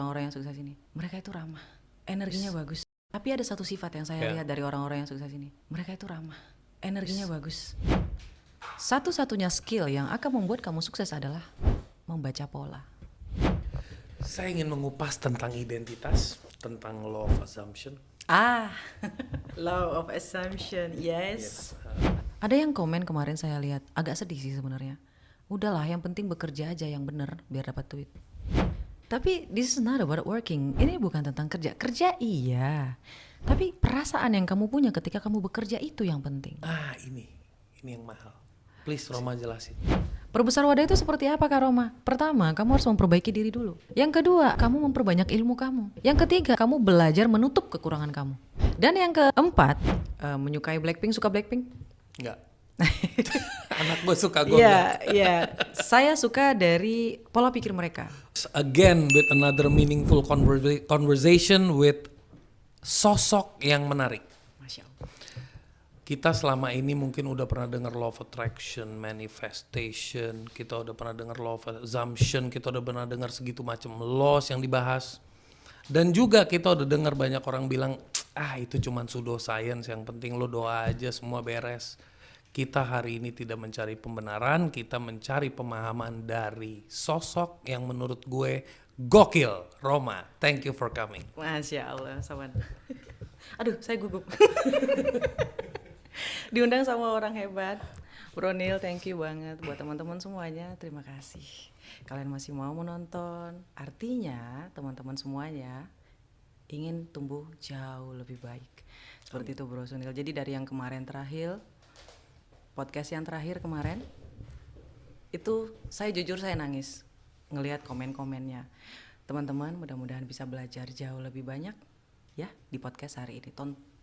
orang-orang yang sukses ini, mereka itu ramah, energinya bagus. Tapi ada satu sifat yang saya lihat dari orang-orang yang sukses ini, mereka itu ramah, energinya bagus. Satu-satunya skill yang akan membuat kamu sukses adalah membaca pola. Saya ingin mengupas tentang identitas, tentang law of assumption. Law of assumption, yes. Ada yang komen kemarin saya lihat, agak sedih sih sebenarnya. Udahlah, yang penting bekerja aja yang bener biar dapat duit. Tapi this is not about working. Ini bukan tentang kerja. Kerja iya. Tapi perasaan yang kamu punya ketika kamu bekerja itu yang penting. Ini yang mahal. Please Roma jelasin. Perbesar wadah itu seperti apa Kak Roma? Pertama, kamu harus memperbaiki diri dulu. Yang kedua, kamu memperbanyak ilmu kamu. Yang ketiga, kamu belajar menutup kekurangan kamu. Dan yang keempat, menyukai Blackpink, suka Blackpink? Enggak. Anak gue suka, gue Iya. Saya suka dari pola pikir mereka. Again with another meaningful conversation with sosok yang menarik. Masya Allah. Kita selama ini mungkin udah pernah dengar law of attraction, manifestation, kita udah pernah dengar law of assumption, kita udah pernah dengar segitu macam laws yang dibahas. Dan juga kita udah dengar banyak orang bilang, itu cuman pseudoscience, yang penting lo doa aja semua beres. Kita hari ini tidak mencari pembenaran, kita mencari pemahaman dari sosok yang menurut gue gokil. Roma, thank you for coming. Masya Allah, Sawan. Aduh, saya gugup. Diundang sama orang hebat. Bro Neil, thank you banget. Buat teman-teman semuanya, terima kasih. Kalian masih mau menonton. Artinya, teman-teman semuanya ingin tumbuh jauh lebih baik. Seperti itu Bro Sunil. Jadi dari yang kemarin terakhir, podcast yang terakhir kemarin, itu saya jujur saya nangis ngelihat komen-komennya. Teman-teman mudah-mudahan bisa belajar jauh lebih banyak ya di podcast hari ini.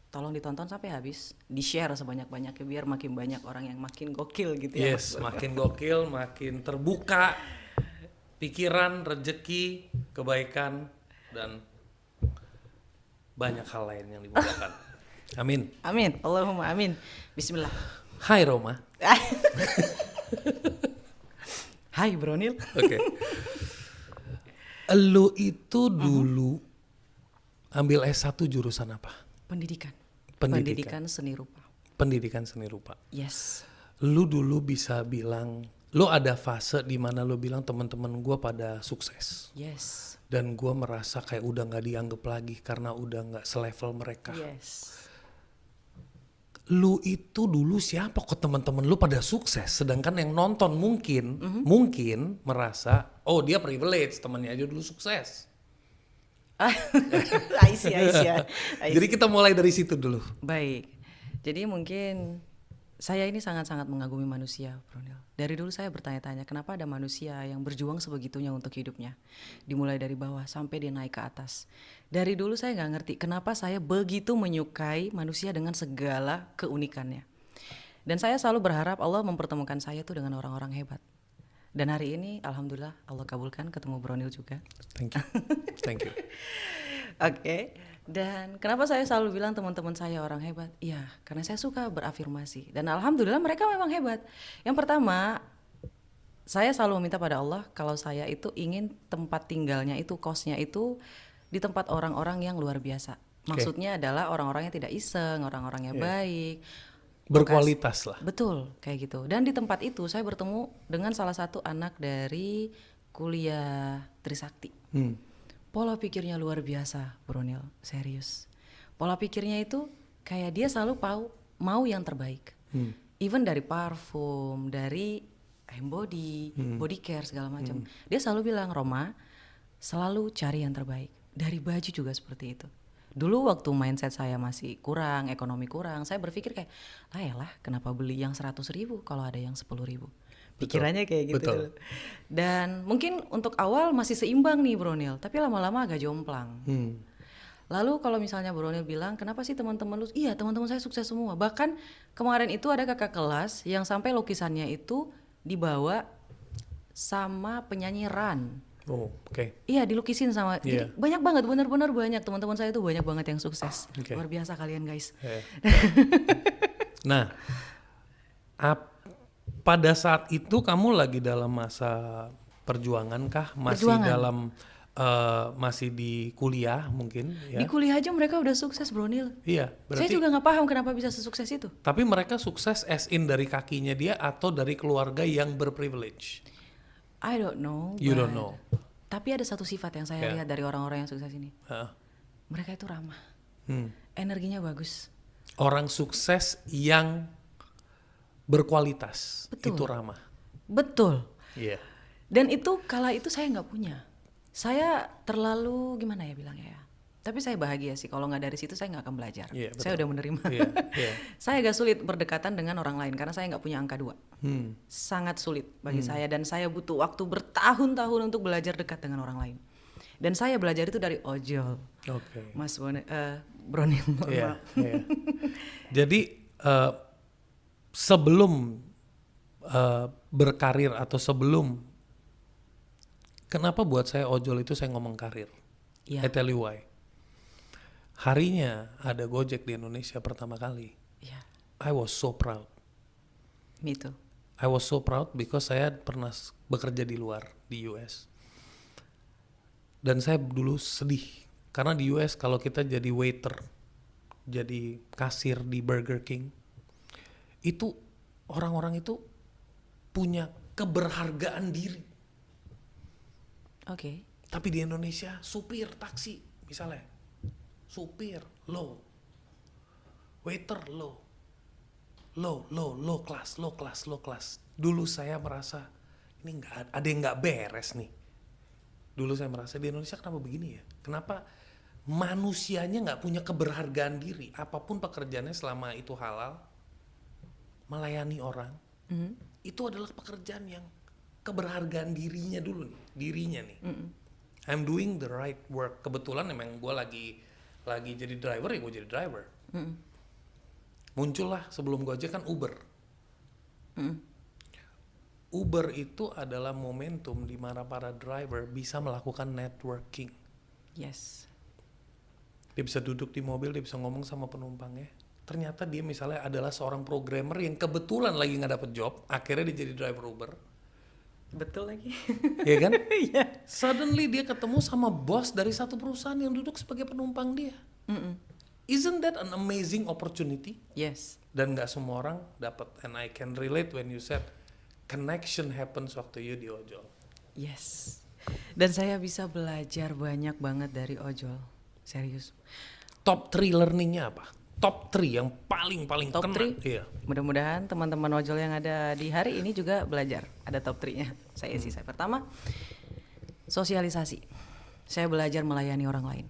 Tolong ditonton sampai habis, di-share sebanyak-banyaknya biar makin banyak orang yang makin gokil gitu ya. Yes, makin gokil, makin terbuka pikiran, rezeki, kebaikan, dan banyak hal lain yang dimudahkan. Amin. Amin, Allahumma amin. Bismillah. Hai Roma. Hai Bro Neil. Oke. Lu itu dulu ambil S1 jurusan apa? Pendidikan seni rupa. Pendidikan seni rupa. Yes. Lu dulu bisa bilang, lu ada fase di mana lu bilang teman-teman gue pada sukses. Yes. Dan gue merasa kayak udah nggak dianggap lagi karena udah nggak selevel mereka. Yes. Lu itu dulu siapa kok teman-teman lu pada sukses, sedangkan yang nonton mungkin merasa, oh dia privilege, temannya aja dulu sukses. I see. Jadi kita mulai dari situ dulu. Baik. Jadi mungkin saya ini sangat-sangat mengagumi manusia, Bro Neil. Dari dulu saya bertanya-tanya kenapa ada manusia yang berjuang sebegitunya untuk hidupnya. Dimulai dari bawah sampai dia naik ke atas. Dari dulu saya nggak ngerti kenapa saya begitu menyukai manusia dengan segala keunikannya. Dan saya selalu berharap Allah mempertemukan saya tuh dengan orang-orang hebat. Dan hari ini alhamdulillah Allah kabulkan ketemu Bro Neil juga. Thank you. Oke. Dan kenapa saya selalu bilang teman-teman saya orang hebat? Iya, karena saya suka berafirmasi. Dan alhamdulillah mereka memang hebat. Yang pertama, saya selalu meminta pada Allah kalau saya itu ingin tempat tinggalnya itu, kosnya itu di tempat orang-orang yang luar biasa. Maksudnya adalah orang-orang yang tidak iseng, orang-orang yang baik, berkualitas lah. Betul, kayak gitu. Dan di tempat itu saya bertemu dengan salah satu anak dari kuliah Trisakti. Pola pikirnya luar biasa, Bro Neil, serius. Pola pikirnya itu kayak dia selalu mau yang terbaik. Even dari parfum, dari body care segala macam. Dia selalu bilang, Roma, selalu cari yang terbaik. Dari baju juga seperti itu. Dulu waktu mindset saya masih kurang, ekonomi kurang, saya berpikir kayak, lah kenapa beli yang 100.000 kalau ada yang 10.000? Pikirannya kayak gitu. Betul. Dan mungkin untuk awal masih seimbang nih Bro Neil, tapi lama-lama agak jomplang. Lalu kalau misalnya Bro Neil bilang, kenapa sih teman-teman lu? Iya, teman-teman saya sukses semua. Bahkan kemarin itu ada kakak kelas yang sampai lukisannya itu dibawa sama penyanyi Ran. Oh, oke. Iya, dilukisin sama. Jadi banyak banget, benar-benar banyak teman-teman saya itu banyak banget yang sukses. Luar biasa kalian guys. Nah, pada saat itu kamu lagi dalam masa perjuangan kah? Masih dalam masih di kuliah mungkin ya. Di kuliah aja mereka udah sukses, Bro Neil. Iya, Saya berarti juga nggak paham kenapa bisa sesukses itu. tapi mereka sukses as in dari kakinya dia atau dari keluarga yang berprivilege. I don't know. You don't but- know. Tapi ada satu sifat yang saya Yeah. lihat dari orang-orang yang sukses ini. Heeh. Mereka itu ramah. Hmm. Energinya bagus. Orang sukses yang berkualitas Betul. itu ramah. Betul. Iya. Dan itu kala itu saya nggak punya. Saya terlalu gimana ya bilangnya ya. Tapi saya bahagia sih kalau nggak dari situ saya nggak akan belajar. Iya, Saya betul. udah menerima. Iya, iya. Saya agak sulit berdekatan dengan orang lain karena saya nggak punya angka 2. Sangat sulit bagi saya dan saya butuh waktu bertahun-tahun untuk belajar dekat dengan orang lain. Dan saya belajar itu dari ojol, Oke. Mas Bronil. Iya, iya. Jadi sebelum berkarir atau sebelum, kenapa buat saya ojol itu saya ngomong karir? Iya. I tell you why. Harinya ada Gojek di Indonesia pertama kali. Iya, I was so proud. me too. I was so proud because saya pernah bekerja di luar, di US. Dan saya dulu sedih karena di US kalau kita jadi waiter, jadi kasir di Burger King, itu orang-orang itu punya keberhargaan diri. Oke. Tapi di Indonesia supir taksi misalnya, supir low, waiter low class. Dulu saya merasa ini nggak ada yang nggak beres nih. Dulu saya merasa di Indonesia kenapa begini ya? Kenapa manusianya nggak punya keberhargaan diri? Apapun pekerjaannya selama itu halal, melayani orang, itu adalah pekerjaan yang keberhargaan dirinya dulu nih, dirinya nih. I'm doing the right work. Kebetulan emang gue lagi jadi driver ya gue jadi driver. Muncullah sebelum Gojek kan Uber. Uber itu adalah momentum di mana para driver bisa melakukan networking. Yes. Dia bisa duduk di mobil, dia bisa ngomong sama penumpangnya. Ternyata dia misalnya adalah seorang programmer yang kebetulan lagi nggak dapet job, akhirnya dia jadi driver Uber. Betul lagi. Iya kan? Iya. Suddenly dia ketemu sama bos dari satu perusahaan yang duduk sebagai penumpang dia. Isn't that an amazing opportunity? Yes. Dan nggak semua orang dapat. And I can relate when you said connection happens waktu you di ojol. Yes. Dan saya bisa belajar banyak banget dari ojol. Serius. Top 3 learningnya apa? Top 3 yang paling Top kena. 3? Iya. Mudah-mudahan teman-teman ojol yang ada di hari ini juga belajar. Ada top 3-nya. Saya pertama, sosialisasi. Saya belajar melayani orang lain.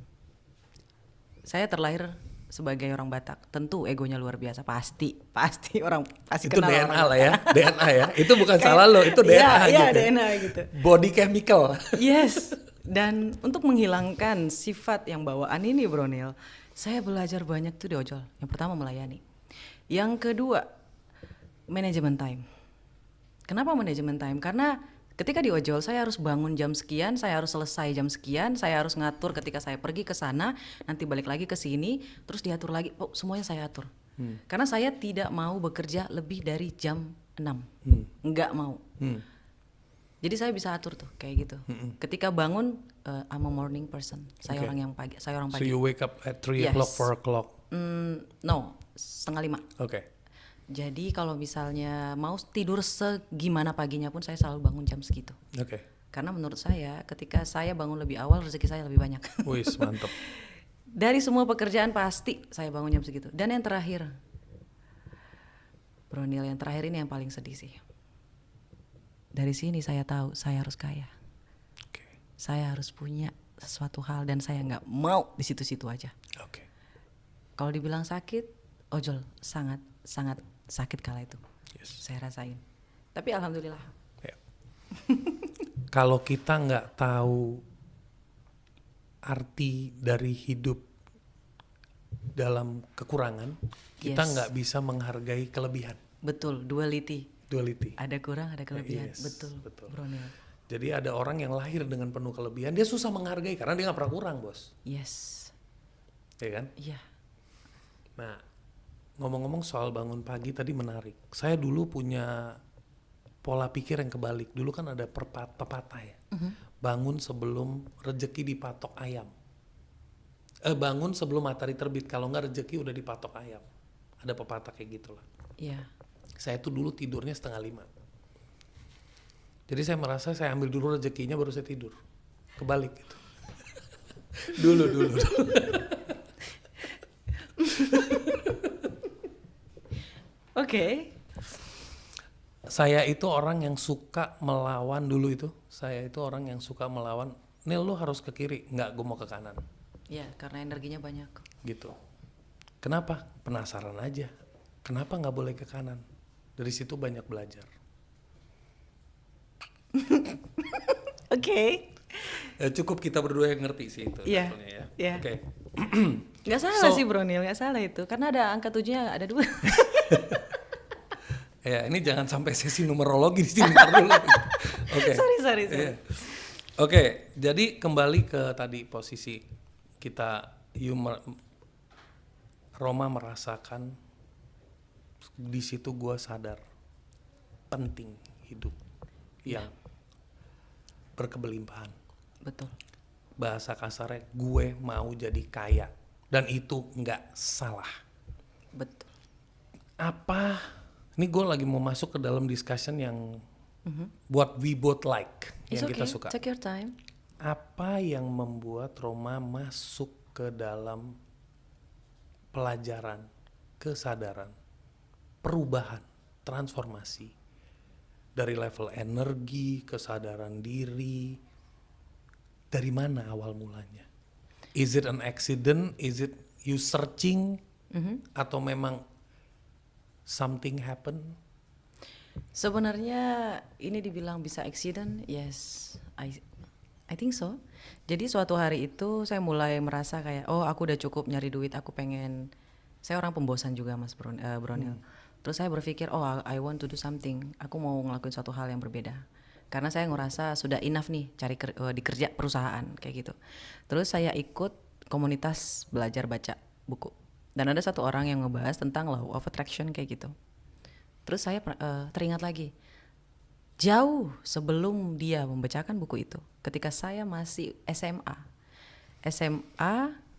Saya terlahir sebagai orang Batak. Tentu egonya luar biasa. Pasti orang pasti Itu kenal DNA orang lah ya. DNA ya. Itu bukan salah lo, itu DNA Iya, gitu. DNA gitu. Body chemical. Yes. Dan untuk menghilangkan sifat yang bawaan ini, Bro Neil, saya belajar banyak tuh di ojol. Yang pertama melayani. Yang kedua, manajemen time. Kenapa manajemen time? Karena ketika di ojol saya harus bangun jam sekian, saya harus selesai jam sekian, saya harus ngatur ketika saya pergi ke sana, nanti balik lagi ke sini, terus diatur lagi. Oh, semuanya saya atur. Karena saya tidak mau bekerja lebih dari jam 6. Enggak mau. Jadi saya bisa atur tuh kayak gitu. Ketika bangun, I'm a morning person. Saya Okay. orang yang pagi. Saya orang So pagi. you wake up at 3 Yes. o'clock, 4 o'clock. No, 4:30. Oke. Jadi kalau misalnya mau tidur segimana paginya pun saya selalu bangun jam segitu. Oke. Karena menurut saya ketika saya bangun lebih awal rezeki saya lebih banyak. Wis, mantep. Dari semua pekerjaan pasti saya bangun jam segitu. Dan yang terakhir, Bro Neil, yang terakhir ini yang paling sedih sih. Dari sini saya tahu saya harus kaya. Oke. Saya harus punya sesuatu hal dan saya nggak mau di situ-situ aja. Oke. Kalau dibilang sakit, ojol sangat sakit kala itu. Yes. Saya rasain. Tapi alhamdulillah. Ya. Kalau kita nggak tahu arti dari hidup dalam kekurangan, kita Yes. nggak bisa menghargai kelebihan. Betul, duality. Duality. Ada kurang, ada kelebihan. Yes, betul. betul. Bro Neil. Jadi ada orang yang lahir dengan penuh kelebihan, dia susah menghargai karena dia nggak pernah kurang, bos. Yes. Ya kan? Iya. Nah, ngomong-ngomong soal bangun pagi tadi menarik. Saya dulu punya pola pikir yang kebalik. Dulu kan ada pepatah ya. bangun sebelum rezeki dipatok ayam. Bangun sebelum matahari terbit, kalau nggak rezeki udah dipatok ayam. Ada pepatah kayak gitulah. Iya. Saya tuh dulu tidurnya 4:30. Jadi saya merasa saya ambil dulu rezekinya baru saya tidur. Kebalik gitu. dulu. Oke. Saya itu orang yang suka melawan dulu itu. Saya itu orang yang suka melawan. Nil, lu harus ke kiri. Nggak, gue mau ke kanan. Ya, karena energinya banyak. Gitu. Kenapa? Penasaran aja. Kenapa nggak boleh ke kanan? Dari situ banyak belajar. Oke. Cukup kita berdua yang ngerti sih itu. Iya. Ya. Iya. Oke. Nggak salah sih Bronil, nggak salah itu. Karena ada angka 7-nya, ada 2. Ya, ini jangan sampai sesi numerologi di sini dulu. Oke. Sorry. Iya. Oke, jadi kembali ke tadi posisi kita, Roma merasakan di situ gue sadar penting hidup yang berkelimpahan. Betul. Bahasa kasarnya gue mau jadi kaya dan itu nggak salah. Betul. Apa? Ini gue lagi mau masuk ke dalam discussion yang what we both like, It's yang okay. kita suka. Take your time. Apa yang membuat Roma masuk ke dalam pelajaran, kesadaran, perubahan, transformasi dari level energi, kesadaran diri? Dari mana awal mulanya? Is it an accident? Is it you searching? Atau memang something happen? Sebenarnya ini dibilang bisa accident, yes, I think so. Jadi suatu hari itu saya mulai merasa kayak, oh aku udah cukup nyari duit, aku pengen, saya orang pembosan juga Mas Bronil. Terus saya berpikir, oh I want to do something, aku mau ngelakuin suatu hal yang berbeda. Karena saya ngerasa sudah enough nih cari di kerja perusahaan kayak gitu. Terus saya ikut komunitas belajar baca buku. Dan ada satu orang yang ngebahas tentang law of attraction kayak gitu. Terus saya teringat lagi, jauh sebelum dia membacakan buku itu, ketika saya masih SMA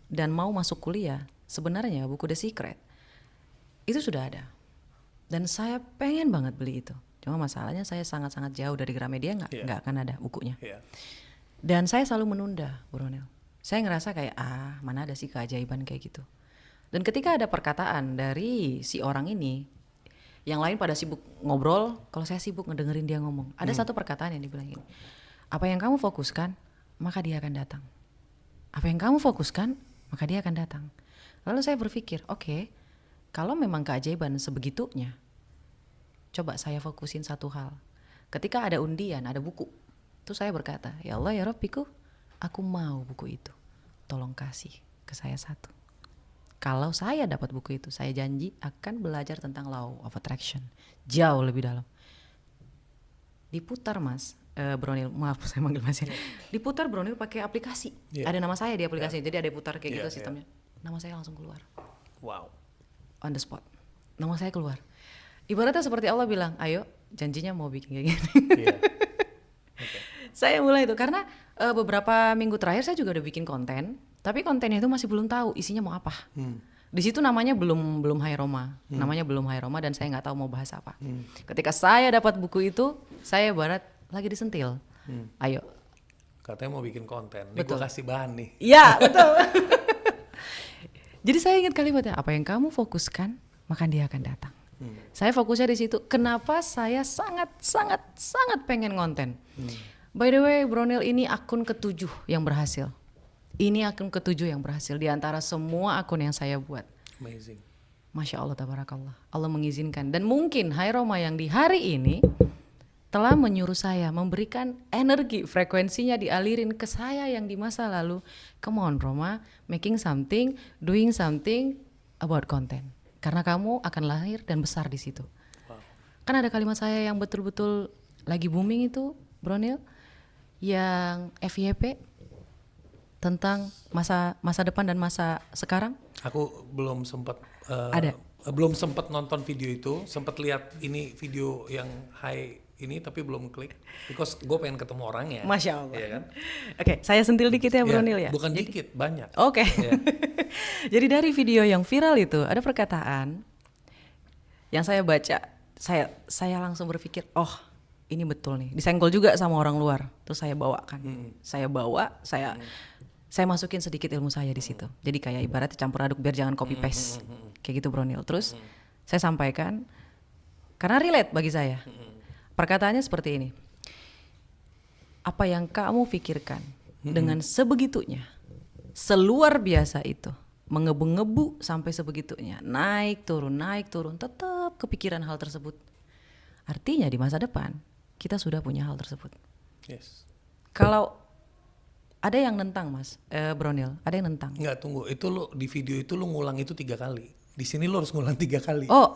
dan mau masuk kuliah, sebenarnya buku The Secret itu sudah ada. Dan saya pengen banget beli itu. Cuma masalahnya saya sangat-sangat jauh dari Gramedia, nggak akan ada bukunya. Yeah. Dan saya selalu menunda, Bronil. Saya ngerasa kayak, mana ada sih keajaiban kayak gitu. Dan ketika ada perkataan dari si orang ini, yang lain pada sibuk ngobrol, kalau saya sibuk ngedengerin dia ngomong. Ada satu perkataan yang dibilang gini, apa yang kamu fokuskan, maka dia akan datang. Apa yang kamu fokuskan, maka dia akan datang. Lalu saya berpikir, oke, kalau memang keajaiban sebegitunya, coba saya fokusin satu hal. Ketika ada undian, ada buku, itu saya berkata, ya Allah ya Rabbiku, aku mau buku itu. Tolong kasih ke saya satu. Kalau saya dapat buku itu, saya janji akan belajar tentang law of attraction jauh lebih dalam. Diputar Mas, Bronil, maaf saya manggil Mas ya. Diputar Bronil pakai aplikasi. Ada nama saya di aplikasi, jadi ada putar kayak gitu sistemnya. Nama saya langsung keluar. Wow. On the spot. Nama saya keluar. Ibaratnya seperti Allah bilang, ayo janjinya mau bikin kayak gini. Okay. Saya mulai itu karena beberapa minggu terakhir saya juga udah bikin konten. Tapi kontennya itu masih belum tahu isinya mau apa. Di situ namanya belum Hai Roma, namanya belum Hai Roma dan saya nggak tahu mau bahas apa. Ketika saya dapat buku itu, saya barat lagi disentil. Ayo. Katanya mau bikin konten, ini gue kasih bahan nih. Iya betul. Jadi saya ingat kalimatnya, apa yang kamu fokuskan, maka dia akan datang. Saya fokusnya di situ. Kenapa saya sangat pengen konten. By the way, Bronil, ini akun ke-7 yang berhasil. Ini akun ke-7 yang berhasil di antara semua akun yang saya buat. Amazing. Masya Allah, tabarakallah. Allah mengizinkan. Dan mungkin Hai Roma yang di hari ini telah menyuruh saya memberikan energi, frekuensinya dialirin ke saya yang di masa lalu. Come on Roma, making something, doing something about content. Karena kamu akan lahir dan besar di situ. Wow. Kan ada kalimat saya yang betul-betul lagi booming itu, Bronil, yang FYP. Tentang masa depan dan masa sekarang? Aku belum sempat belum nonton video itu, sempat lihat ini video yang Hai ini tapi belum klik because gue pengen ketemu orangnya. Masya Allah. Iya kan? Oke, saya sentil dikit ya Bro Nil ya. Bukan dikit, banyak. Oke. Iya. Jadi dari video yang viral itu ada perkataan yang saya baca, saya langsung berpikir, oh ini betul nih. Disenggol juga sama orang luar. Terus saya bawakan. Saya masukin sedikit ilmu saya di situ. Jadi kayak ibaratnya campur aduk biar jangan copy paste. Kayak gitu Bro Nil. Terus saya sampaikan karena relate bagi saya. Perkataannya seperti ini. Apa yang kamu pikirkan dengan sebegitunya, seluar biasa itu, mengebu-ngebu sampai sebegitunya, naik turun, tetap kepikiran hal tersebut. Artinya di masa depan kita sudah punya hal tersebut. Yes. Kalau ada yang nentang Mas, Bronil, ada yang nentang. Enggak, tunggu, itu lo di video itu lo ngulang itu 3 kali. Di sini lo harus ngulang 3 kali. Oh,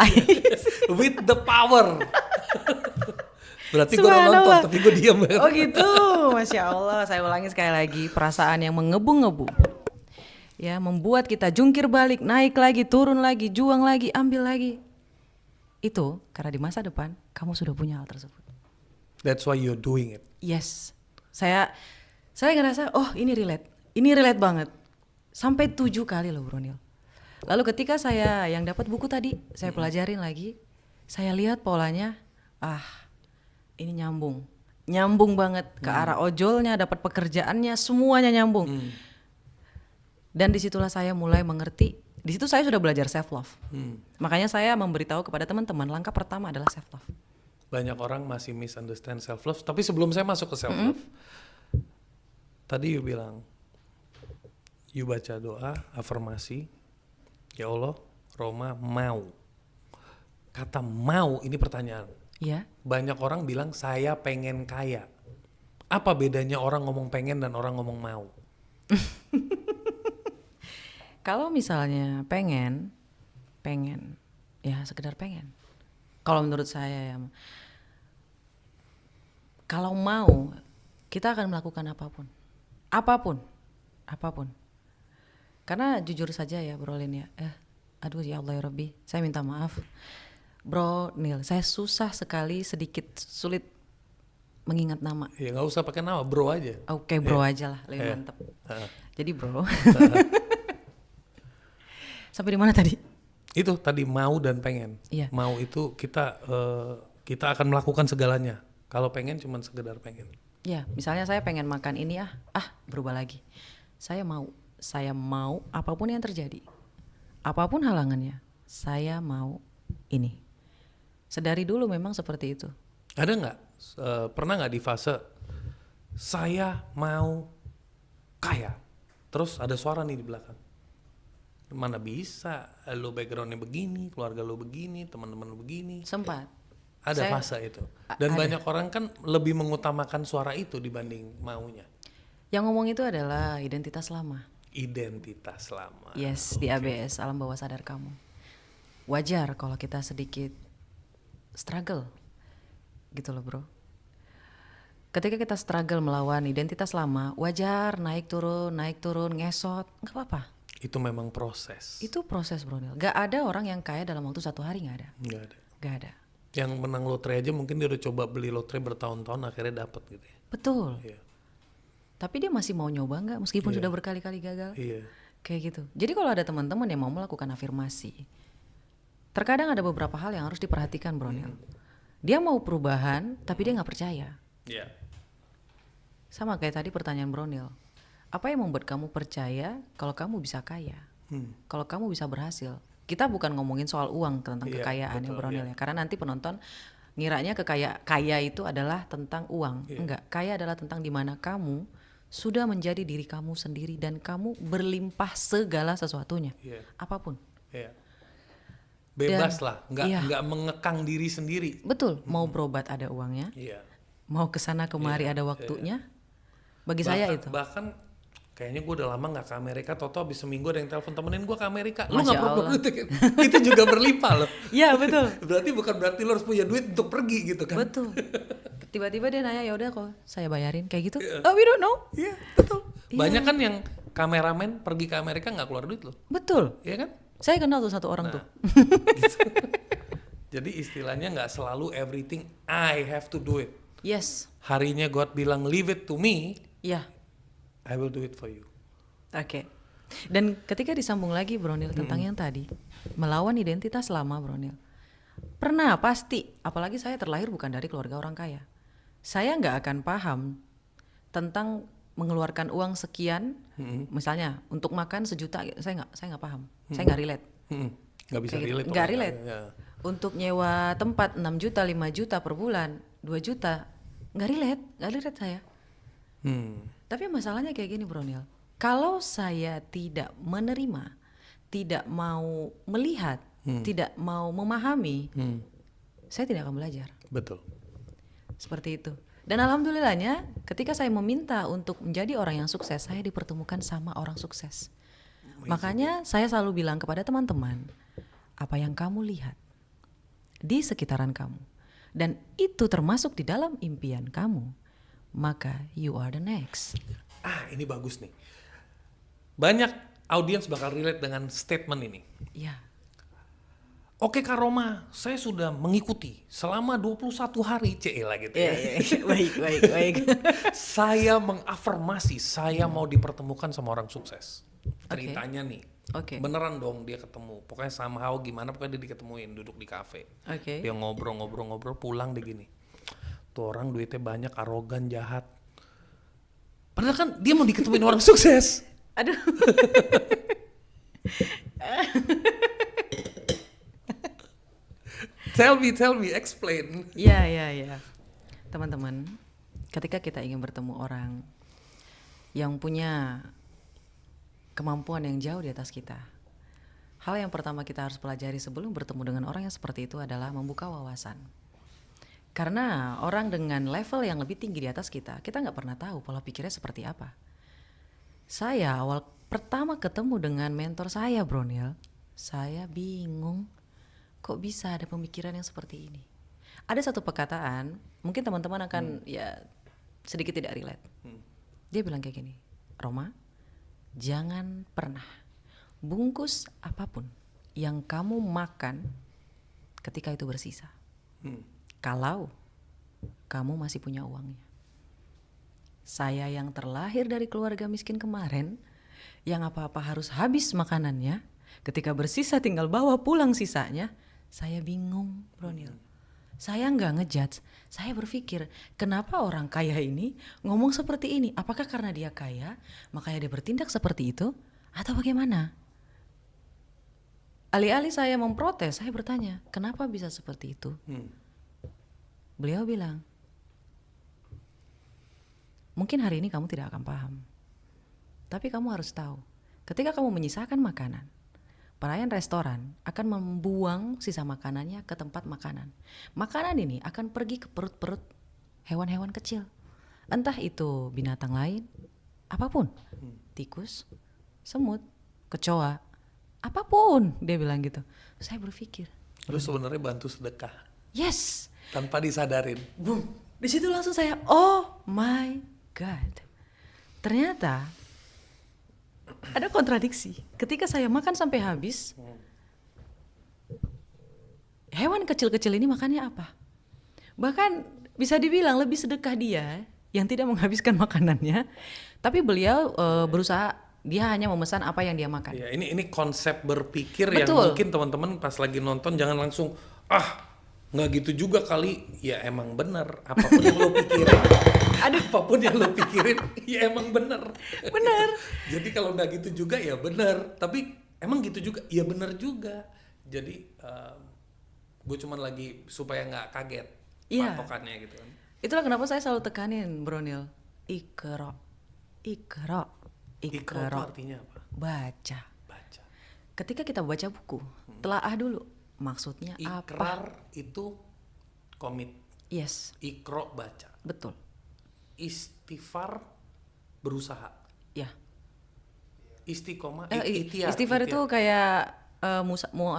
with the power. Berarti gue udah nonton tapi gue diam. Oh gitu, Masya Allah. Saya ulangi sekali lagi, perasaan yang mengebu-ngebu, ya, membuat kita jungkir balik, naik lagi, turun lagi, juang lagi, ambil lagi. Itu karena di masa depan kamu sudah punya hal tersebut. That's why you're doing it. Yes, saya ngerasa, oh ini relate banget. Sampai 7 kali loh Bro Nil. Lalu ketika saya yang dapat buku tadi, saya pelajarin lagi, saya lihat polanya, ini nyambung banget ke arah ojolnya, dapat pekerjaannya, semuanya nyambung. Dan disitulah saya mulai mengerti. Di situ saya sudah belajar self love. Makanya saya memberitahu kepada teman-teman langkah pertama adalah self love. Banyak orang masih misunderstand self love. Tapi sebelum saya masuk ke self love, tadi you bilang, you baca doa, afirmasi, ya Allah, Roma mau. Kata mau ini pertanyaan. Ya. Banyak orang bilang saya pengen kaya. Apa bedanya orang ngomong pengen dan orang ngomong mau? Kalau misalnya pengen, ya sekedar pengen. Kalau menurut saya ya, kalau mau, kita akan melakukan apapun. Karena jujur saja ya Bro Lin ya, aduh ya Allah ya Rabbi, saya minta maaf. Bro Nil, saya sedikit sulit mengingat nama. Ya nggak usah pakai nama, bro aja. Oke, bro aja lah, lebih mantep. Jadi bro, sampai di mana tadi? Itu tadi mau dan pengen. Iya. Mau itu kita akan melakukan segalanya. Kalau pengen cuma sekedar pengen. Ya, misalnya saya pengen makan ini berubah lagi. Saya mau apapun yang terjadi, apapun halangannya, saya mau ini. Sedari dulu memang seperti itu. Ada nggak, pernah nggak di fase saya mau kaya, terus ada suara nih di belakang, mana bisa, lo backgroundnya begini, keluarga lo begini, teman-teman lo begini. Sempat. Ada fase itu. Dan banyak orang kan lebih mengutamakan suara itu dibanding maunya. Yang ngomong itu adalah identitas lama. Identitas lama. Yes, di ABS, alam bawah sadar kamu. Wajar kalau kita sedikit struggle gitu loh bro. Ketika kita struggle melawan identitas lama, wajar naik turun, ngesot, gak apa-apa. Itu memang proses. Itu proses Bro Nil. Gak ada orang yang kaya dalam waktu 1 hari, gak ada. Gak ada. Yang menang lotre aja mungkin dia udah coba beli lotre bertahun-tahun akhirnya dapet gitu ya. Betul. Iya. Tapi dia masih mau nyoba gak meskipun sudah berkali-kali gagal? Iya. Kayak gitu. Jadi kalau ada teman-teman yang mau melakukan afirmasi, terkadang ada beberapa hal yang harus diperhatikan Bro Nil. Dia mau perubahan tapi dia gak percaya. Iya. Sama kayak tadi pertanyaan Bro Nil. Apa yang membuat kamu percaya kalau kamu bisa kaya? Kalau kamu bisa berhasil? Kita bukan ngomongin soal uang tentang kekayaan ya Bro Nil ya. Karena nanti penonton ngiranya kaya itu adalah tentang uang. Enggak, kaya adalah tentang dimana kamu sudah menjadi diri kamu sendiri dan kamu berlimpah segala sesuatunya. Apapun. Bebas lah, nggak mengekang diri sendiri. Betul, mau berobat ada uangnya, mau kesana kemari ada waktunya. Bagi saya itu. Bahkan kayaknya gue udah lama nggak ke Amerika, toto abis seminggu ada yang telepon temenin gue ke Amerika. Lu nggak perlu gitu kan? Itu juga berlimpah loh. Iya betul. bukan berarti lo harus punya duit untuk pergi gitu kan? Betul. Tiba-tiba dia nanya, ya udah kok saya bayarin kayak gitu. Oh we don't know. Iya betul. Banyak kan yang kameramen pergi ke Amerika nggak keluar duit loh. Betul. Iya kan? Saya kenal tuh satu orang tuh. Gitu. Jadi istilahnya nggak selalu everything I have to do it. Yes. Harinya God bilang leave it to me, Ya. I will do it for you. Oke. Dan ketika disambung lagi Bronil tentang yang tadi, melawan identitas lama Bronil. Pernah pasti, apalagi saya terlahir bukan dari keluarga orang kaya. Saya nggak akan paham tentang mengeluarkan uang sekian, misalnya untuk makan 1 juta, saya nggak paham, saya nggak relate. Nggak bisa Kayak gitu. relate. Nggak orang relate. kaya, ya. Untuk nyewa tempat 6 juta, 5 juta per bulan, 2 juta, nggak relate saya. Tapi masalahnya kayak gini Bronil, kalau saya tidak menerima, tidak mau melihat, tidak mau memahami, saya tidak akan belajar. Betul. Seperti itu. Dan alhamdulillahnya ketika saya meminta untuk menjadi orang yang sukses, saya dipertemukan sama orang sukses. Makanya saya selalu bilang kepada teman-teman, apa yang kamu lihat di sekitaran kamu, dan itu termasuk di dalam impian kamu, maka you are the next. Ini bagus nih. Banyak audiens bakal relate dengan statement ini. Ya. Oke Kak Roma, saya sudah mengikuti selama 21 hari CELA gitu ya. Baik. Saya mengafirmasi, saya mau dipertemukan sama orang sukses. Ceritanya nih, beneran dong dia ketemu. Pokoknya somehow gimana, pokoknya dia diketemuin, duduk di kafe. Dia ngobrol, pulang deh gini. Tuh orang duitnya banyak, arogan, jahat. Padahal kan dia mau diketemuin orang sukses. Aduh. Tell me, explain. Ya. Teman-teman, ketika kita ingin bertemu orang yang punya kemampuan yang jauh di atas kita, hal yang pertama kita harus pelajari sebelum bertemu dengan orang yang seperti itu adalah membuka wawasan. Karena orang dengan level yang lebih tinggi di atas kita nggak pernah tahu pola pikirnya seperti apa. Saya awal pertama ketemu dengan mentor saya, Bronil, saya bingung. Kok bisa ada pemikiran yang seperti ini? Ada satu perkataan, mungkin teman-teman akan ya sedikit tidak relate. Dia bilang kayak gini, Roma, jangan pernah bungkus apapun yang kamu makan ketika itu bersisa. Kalau kamu masih punya uangnya. Saya yang terlahir dari keluarga miskin kemarin, yang apa-apa harus habis makanannya, ketika bersisa tinggal bawa pulang sisanya, saya bingung, Bronil. Saya nggak ngejudge, saya berpikir kenapa orang kaya ini ngomong seperti ini? Apakah karena dia kaya, makanya dia bertindak seperti itu, atau bagaimana? Alih-alih saya memprotes, saya bertanya, kenapa bisa seperti itu? Beliau bilang, mungkin hari ini kamu tidak akan paham, tapi kamu harus tahu, ketika kamu menyisakan makanan, pelayan restoran akan membuang sisa makanannya ke tempat makanan. Makanan ini akan pergi ke perut-perut hewan-hewan kecil. Entah itu binatang lain, apapun. Tikus, semut, kecoa, apapun, dia bilang gitu. Saya berpikir, Lu sebenarnya bantu sedekah. yes. Tanpa disadarin. Boom. Di situ langsung saya, oh my God. Ternyata ada kontradiksi. Ketika saya makan sampai habis, hewan kecil-kecil ini makannya apa? Bahkan bisa dibilang lebih sedekah dia yang tidak menghabiskan makanannya, tapi beliau berusaha, dia hanya memesan apa yang dia makan. Ya, ini konsep berpikir Betul. yang mungkin teman-teman pas lagi nonton jangan langsung nggak gitu juga kali. Ya emang bener, apapun yang lo pikirin. Apapun yang lo pikirin, ya emang bener. Bener. Jadi kalau nggak gitu juga ya bener. Tapi emang gitu juga, ya bener juga. Jadi gue cuman lagi supaya nggak kaget patokannya gitu kan. Itulah kenapa saya selalu tekanin, Bronil. Iqra. Iqra itu artinya apa? Baca. Baca. Ketika kita baca buku, telaah dulu maksudnya Ikrar apa. itu komit. Yes. Iqra baca. Betul. Istighfar berusaha. Ya. Istiqomah. Istighfar itu kayak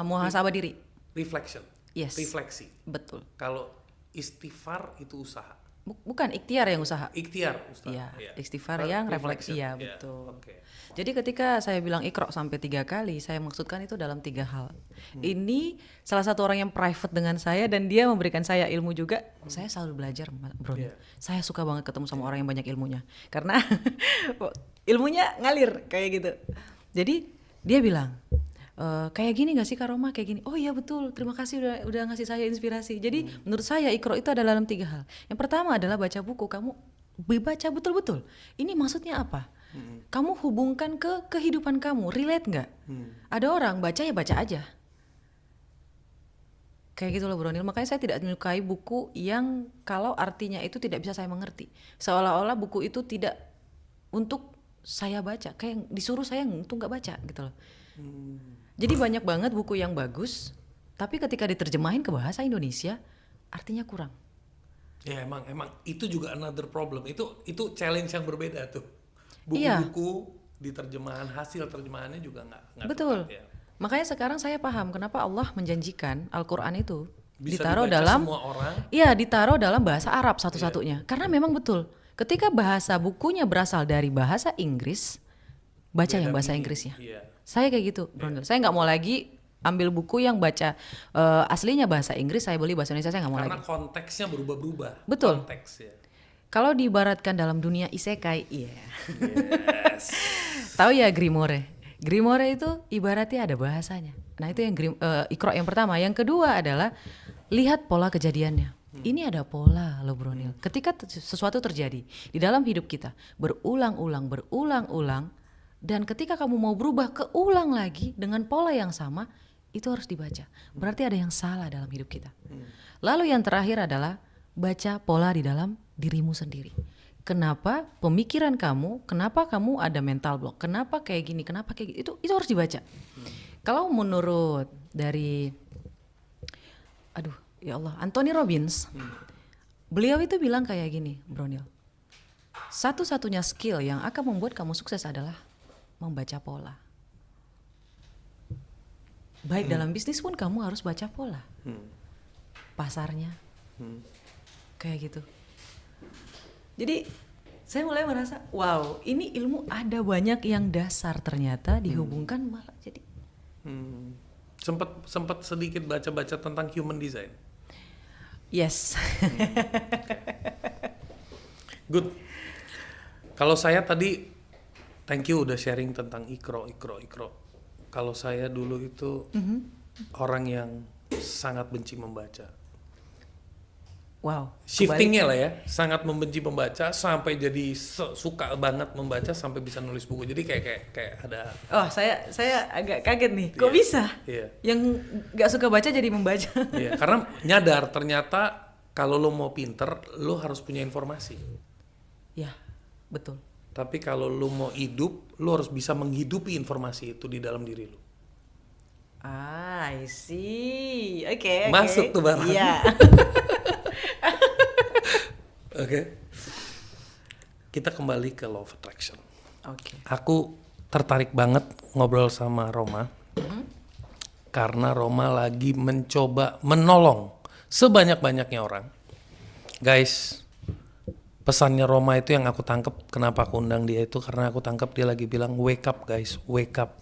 muhasabah diri. Reflection. Yes. Refleksi. Betul. Kalau istighfar itu usaha. Bukan ikhtiar yang usaha. Ikhtiar, Ustaz. Iya, Iya. istighfar yang refleksi. Reflection. Iya, Iya, betul. oke. Jadi ketika saya bilang Iqra sampai 3 kali, saya maksudkan itu dalam 3 hal. Ini salah satu orang yang private dengan saya dan dia memberikan saya ilmu juga. Saya selalu belajar, Bro. Iya. Saya suka banget ketemu sama orang yang banyak ilmunya. Karena ilmunya ngalir kayak gitu. Jadi dia bilang, kayak gini gak sih Kak Roma, kayak gini. Oh iya betul, terima kasih udah ngasih saya inspirasi. Jadi menurut saya Iqra itu adalah dalam 3 hal. Yang pertama adalah baca buku. Kamu baca betul-betul. Ini maksudnya apa? Kamu hubungkan ke kehidupan kamu, relate nggak? Ada orang baca ya baca aja. Kayak gitu loh Bro Nil. Makanya saya tidak menyukai buku yang kalau artinya itu tidak bisa saya mengerti. Seolah-olah buku itu tidak untuk saya baca. Kayak disuruh saya untuk nggak baca gitu loh. Jadi banyak banget buku yang bagus, tapi ketika diterjemahin ke bahasa Indonesia, artinya kurang. Ya emang itu juga another problem. Itu challenge yang berbeda tuh. Iya. Buku-buku di terjemahan, hasil terjemahannya juga nggak Betul. tepat ya. Makanya sekarang saya paham kenapa Allah menjanjikan Al-Quran itu Bisa ditaruh dibaca dalam semua orang. Iya, ditaruh dalam bahasa Arab satu-satunya. Karena memang betul. Ketika bahasa bukunya berasal dari bahasa Inggris, baca Beda yang bahasa meaning. Inggrisnya. Iya. Saya kayak gitu, Bro. Saya nggak mau lagi ambil buku yang baca aslinya bahasa Inggris, saya beli bahasa Indonesia, saya nggak mau Karena lagi. konteksnya berubah-berubah. Betul. Konteks ya. Kalau diibaratkan dalam dunia isekai, iya. Yes. Tahu ya Grimoire? Grimoire itu ibaratnya ada bahasanya. Nah itu yang Iqra yang pertama. Yang kedua adalah lihat pola kejadiannya. Ini ada pola loh Bro Nil. Ketika sesuatu terjadi di dalam hidup kita berulang-ulang, dan ketika kamu mau berubah keulang lagi dengan pola yang sama, itu harus dibaca. Berarti ada yang salah dalam hidup kita. Lalu yang terakhir adalah baca pola di dalam dirimu sendiri. Kenapa pemikiran kamu, kenapa kamu ada mental block, kenapa kayak gini, kenapa kayak gitu, itu harus dibaca. Kalau menurut dari ya Allah, Anthony Robbins, beliau itu bilang kayak gini, Bro Nil. Satu-satunya skill yang akan membuat kamu sukses adalah membaca pola. Baik dalam bisnis pun kamu harus baca pola. Pasarnya. Kayak gitu. Jadi saya mulai merasa, wow, ini ilmu ada banyak yang dasar ternyata dihubungkan malah jadi. Sempat sedikit baca-baca tentang human design. Yes. Good. Kalau saya tadi, thank you udah sharing tentang Iqra. Kalau saya dulu itu orang yang sangat benci membaca. Wow. Shiftingnya lah ya, sangat membenci membaca sampai jadi suka banget membaca sampai bisa nulis buku. Jadi kayak ada. Oh, saya agak kaget nih. Kok bisa? Iya. Yang nggak suka baca jadi membaca. Iya, karena nyadar ternyata kalau lo mau pinter, lo harus punya informasi. Ya, betul. Tapi kalau lo mau hidup, lo harus bisa menghidupi informasi itu di dalam diri lo. I see. Oke. Masuk tuh barang. Iya. Oke. Kita kembali ke law of attraction. Oke. Aku tertarik banget ngobrol sama Roma. Karena Roma lagi mencoba menolong sebanyak-banyaknya orang. Guys, pesannya Roma itu yang aku tangkep, kenapa aku undang dia itu karena aku tangkep dia lagi bilang wake up guys, wake up.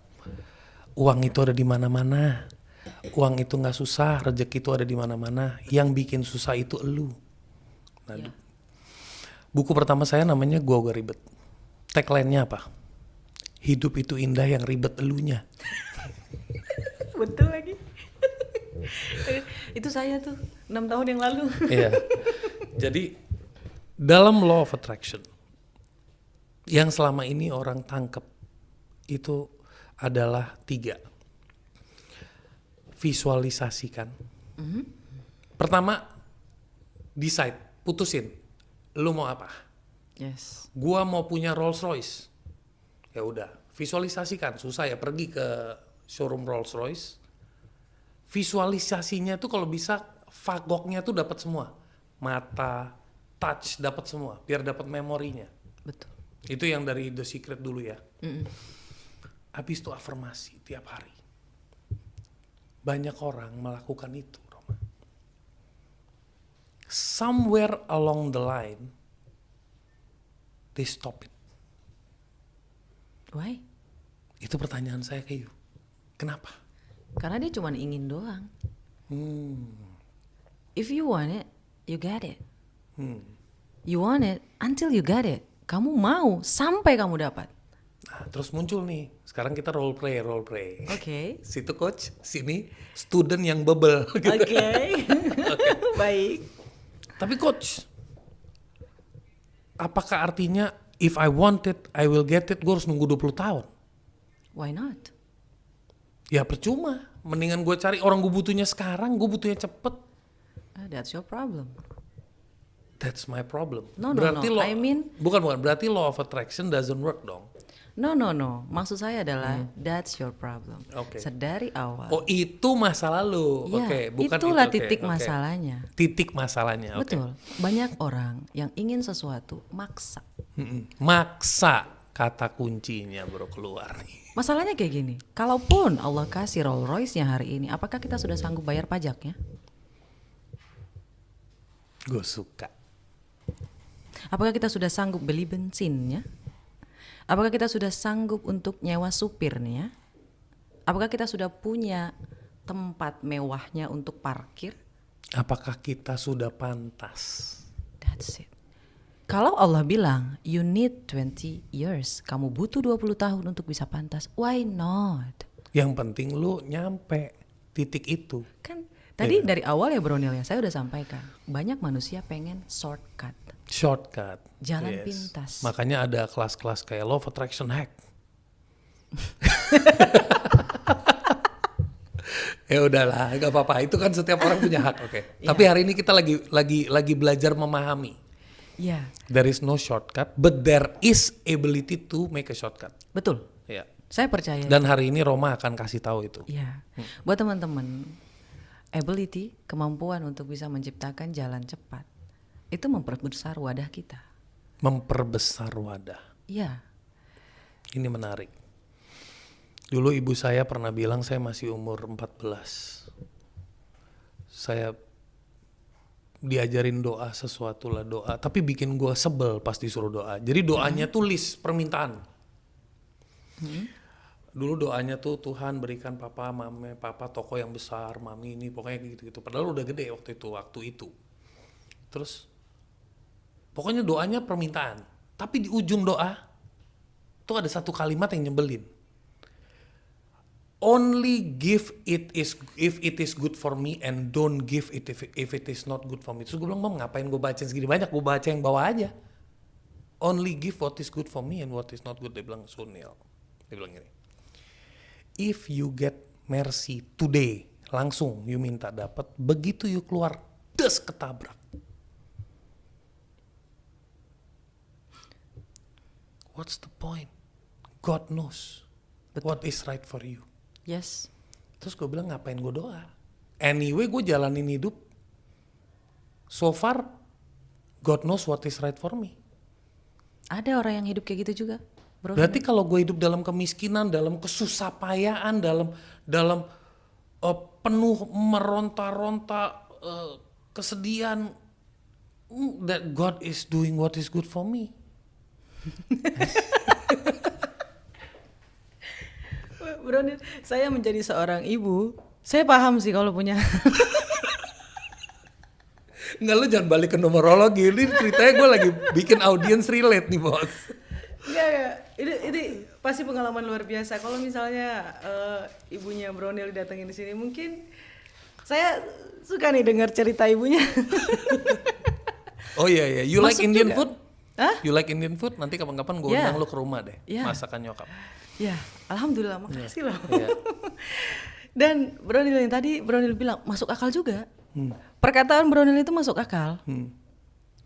Uang itu ada di mana-mana. Uang itu nggak susah, rezeki itu ada di mana-mana. Yang bikin susah itu elu. Nah, Ya. buku pertama saya namanya Gua Gak Ribet. Tagline-nya apa? Hidup itu indah yang ribet elunya. Betul lagi. Itu saya tuh 6 tahun yang lalu. Iya. Jadi dalam law of attraction yang selama ini orang tangkep itu adalah 3. Visualisasikan. Pertama, decide, putusin. Lu mau apa? Yes. Gua mau punya Rolls Royce. Ya udah, visualisasikan. Susah ya, pergi ke showroom Rolls Royce. Visualisasinya tuh kalau bisa fagoknya tuh dapat semua. Mata, touch dapat semua, biar dapat memorinya. Betul. Itu yang dari The Secret dulu ya. Habis itu afirmasi tiap hari. Banyak orang melakukan itu, Roma. somewhere along the line they stop it. Why? Itu pertanyaan saya ke you. Kenapa? Karena dia cuma ingin doang. If you want it, you get it. You want it until you get it. Kamu mau sampai kamu dapat. Nah, terus muncul nih. Sekarang kita role play. Oke. Situ coach, sini student yang bebel. Oke. Baik. Tapi coach, apakah artinya if I want it, I will get it, gue harus nunggu 20 tahun? Why not? Ya percuma. Mendingan gue cari orang gue butuhnya sekarang, gue butuhnya cepet. That's your problem. That's my problem. No. Law, I mean, bukan. Berarti law of attraction doesn't work dong. No. Maksud saya adalah that's your problem. Oke. Sedari awal. Oh itu masa lalu. Ya, Oke, bukan itulah itu. titik Oke. masalahnya. Titik masalahnya. Oke. Betul. Banyak orang yang ingin sesuatu maksa. Maksa kata kuncinya bro keluar nih. Masalahnya kayak gini. Kalaupun Allah kasih Rolls Royce-nya hari ini, apakah kita sudah sanggup bayar pajaknya? Gue suka. Apakah kita sudah sanggup beli bensinnya? Apakah kita sudah sanggup untuk nyewa supirnya? Apakah kita sudah punya tempat mewahnya untuk parkir? Apakah kita sudah pantas? That's it. Kalau Allah bilang, you need 20 years, kamu butuh 20 tahun untuk bisa pantas, why not? Yang penting lu nyampe titik itu. Kan tadi dari awal ya Bro Nil ya, saya udah sampaikan, banyak manusia pengen shortcut. Shortcut. Jalan pintas. Makanya ada kelas-kelas kayak law of attraction hack. Ya udahlah, gak apa-apa. Itu kan setiap orang punya hak, oke. Tapi hari ini kita lagi belajar memahami. Ya. There is no shortcut, but there is ability to make a shortcut. Betul. Ya. Saya percaya. Dan hari ini Roma akan kasih tahu itu. Ya. Buat teman-teman, ability, kemampuan untuk bisa menciptakan jalan cepat, itu memperbesar wadah kita. Memperbesar wadah. Iya. Ini menarik. Dulu ibu saya pernah bilang saya masih umur 14. Saya diajarin doa sesuatu lah doa. Tapi bikin gue sebel pas disuruh doa. Jadi doanya tulis permintaan. Dulu doanya tuh Tuhan berikan papa, mame, papa toko yang besar, mami ini pokoknya gitu-gitu. Padahal udah gede waktu itu. Terus pokoknya doanya permintaan. Tapi di ujung doa tuh ada satu kalimat yang nyebelin. Only give it is if it is good for me and don't give it if it is not good for me. Terus gue bilang, Mam ngapain gue baca segini banyak, gue baca yang bawah aja. Only give what is good for me and what is not good. Dia bilang, Sunil. Dia bilang gini. If you get mercy today, langsung you minta dapat, begitu you keluar, des ketabrak. What's the point? God knows what is right for you. Yes. Terus gue bilang ngapain gue doa? Anyway gue jalanin hidup. So far, God knows what is right for me. Ada orang yang hidup kayak gitu juga, Bro. Berarti kalau gue hidup dalam kemiskinan, dalam kesusahpayaan, dalam penuh meronta-ronta kesedihan, that God is doing what is good for me. Bro, saya menjadi seorang ibu, saya paham sih kalau punya. Enggak, lu jangan balik ke numerologi. Ini ceritanya gue lagi bikin audience relate nih bos. Enggak. Ini pasti pengalaman luar biasa. Kalau misalnya ibunya Bro Nil datengin di sini, mungkin saya suka nih dengar cerita ibunya. Oh iya, you Masuk like Indian juga. food? Hah? You like Indian food? Nanti kapan-kapan gue Yeah. undang lu ke rumah deh, Yeah. masakan nyokap. Ya, alhamdulillah, makasih loh. Iya. Dan Bro Nil yang tadi Bro Nil bilang masuk akal juga. Perkataan Bro Nil itu masuk akal.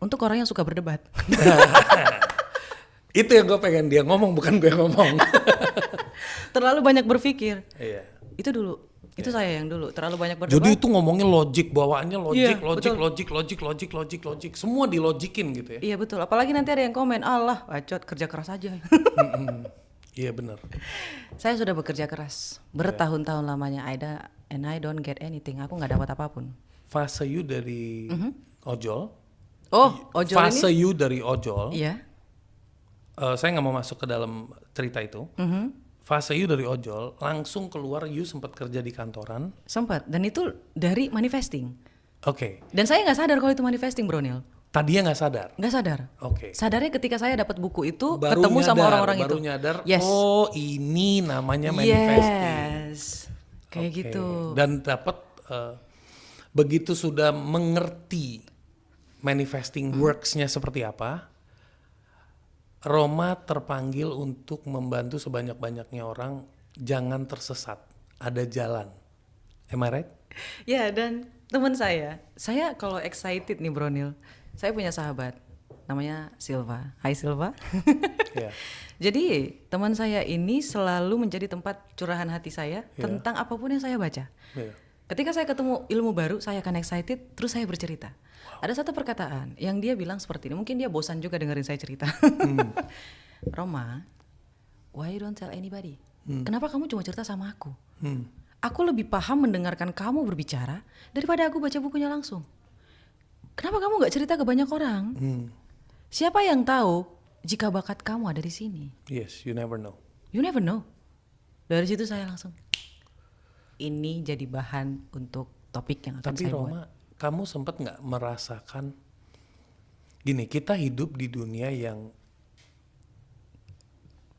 Untuk orang yang suka berdebat. Itu yang gue pengen dia ngomong, bukan gue yang ngomong. Terlalu banyak berpikir. Iya. Itu dulu. Itu saya yang dulu terlalu banyak berdebat. Jadi itu ngomongnya logik, bawaannya Iya, logik. Semua dilogikin gitu ya. Iya betul. Apalagi nanti ada yang komen, Allah, bacot kerja keras aja. Iya benar. Saya sudah bekerja keras bertahun-tahun lamanya, and I don't get anything. Aku nggak dapat apapun. Fase you dari ojol. Oh, ojol Fase ini? you dari ojol. Iya. Saya nggak mau masuk ke dalam cerita itu. Fase you dari ojol langsung keluar, you sempat kerja di kantoran. Sempat. Dan itu dari manifesting. Oke. Dan saya nggak sadar kalau itu manifesting, Bro Neil. Tadinya nggak sadar. Nggak sadar. Oke. Sadarnya ketika saya dapat buku itu, Baru ketemu sama nyadar, orang-orang itu. baru nyadar. Yes. Oh, ini namanya manifesting. Yes. Kayak Oke. gitu. Dan dapat begitu sudah mengerti manifesting works-nya seperti apa, Roma terpanggil untuk membantu sebanyak-banyaknya orang jangan tersesat. Ada jalan. Am I right? Ya, dan teman saya kalau excited nih Bro Neil, saya punya sahabat namanya Silva. Hai Silva. Ya. Jadi teman saya ini selalu menjadi tempat curahan hati saya tentang apapun yang saya baca. Ya. Ketika saya ketemu ilmu baru, saya akan excited, terus saya bercerita. Ada satu perkataan yang dia bilang seperti ini, mungkin dia bosan juga dengerin saya cerita. Roma, why you don't tell anybody? Kenapa kamu cuma cerita sama aku? Aku lebih paham mendengarkan kamu berbicara daripada aku baca bukunya langsung. Kenapa kamu gak cerita ke banyak orang? Siapa yang tahu jika bakat kamu ada di sini? Yes, you never know. You never know. Dari situ saya langsung, ini jadi bahan untuk topik yang akan Tapi saya Roma, buat. kamu sempat nggak merasakan gini, kita hidup di dunia yang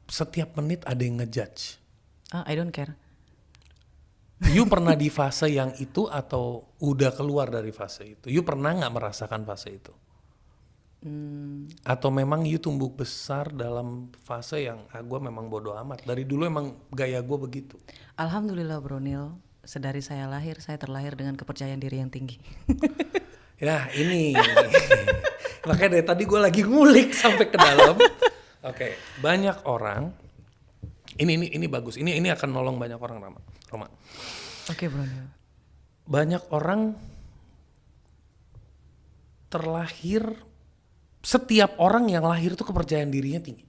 setiap menit ada yang ngejudge. I don't care. You pernah di fase yang itu atau udah keluar dari fase itu? You pernah nggak merasakan fase itu? Atau memang you tumbuh besar dalam fase yang gue memang bodoh amat. Dari dulu emang gaya gue begitu. Alhamdulillah Bro Neil, sedari saya lahir, saya terlahir dengan kepercayaan diri yang tinggi. Ya ini. Makanya dari tadi gue lagi ngulik sampai ke dalam. Oke, banyak orang. Ini bagus. Ini akan nolong banyak orang, Roma. Oke Bro Neil. Banyak orang terlahir. Setiap orang yang lahir itu kepercayaan dirinya tinggi.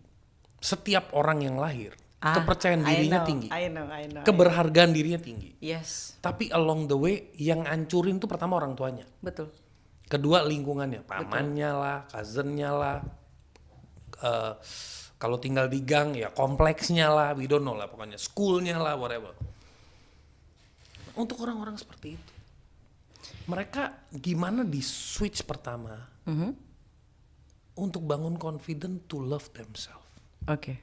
Setiap orang yang lahir kepercayaan dirinya tinggi. I know. Keberhargaan dirinya tinggi. Yes. Tapi along the way yang ngancurin tuh pertama orang tuanya. Betul. Kedua lingkungannya, pamannya lah, cousinnya lah. Kalau tinggal di gang ya kompleksnya lah, we don't know lah pokoknya. Schoolnya lah, whatever. Untuk orang-orang seperti itu, mereka gimana di switch pertama untuk bangun confident to love themselves? Oke.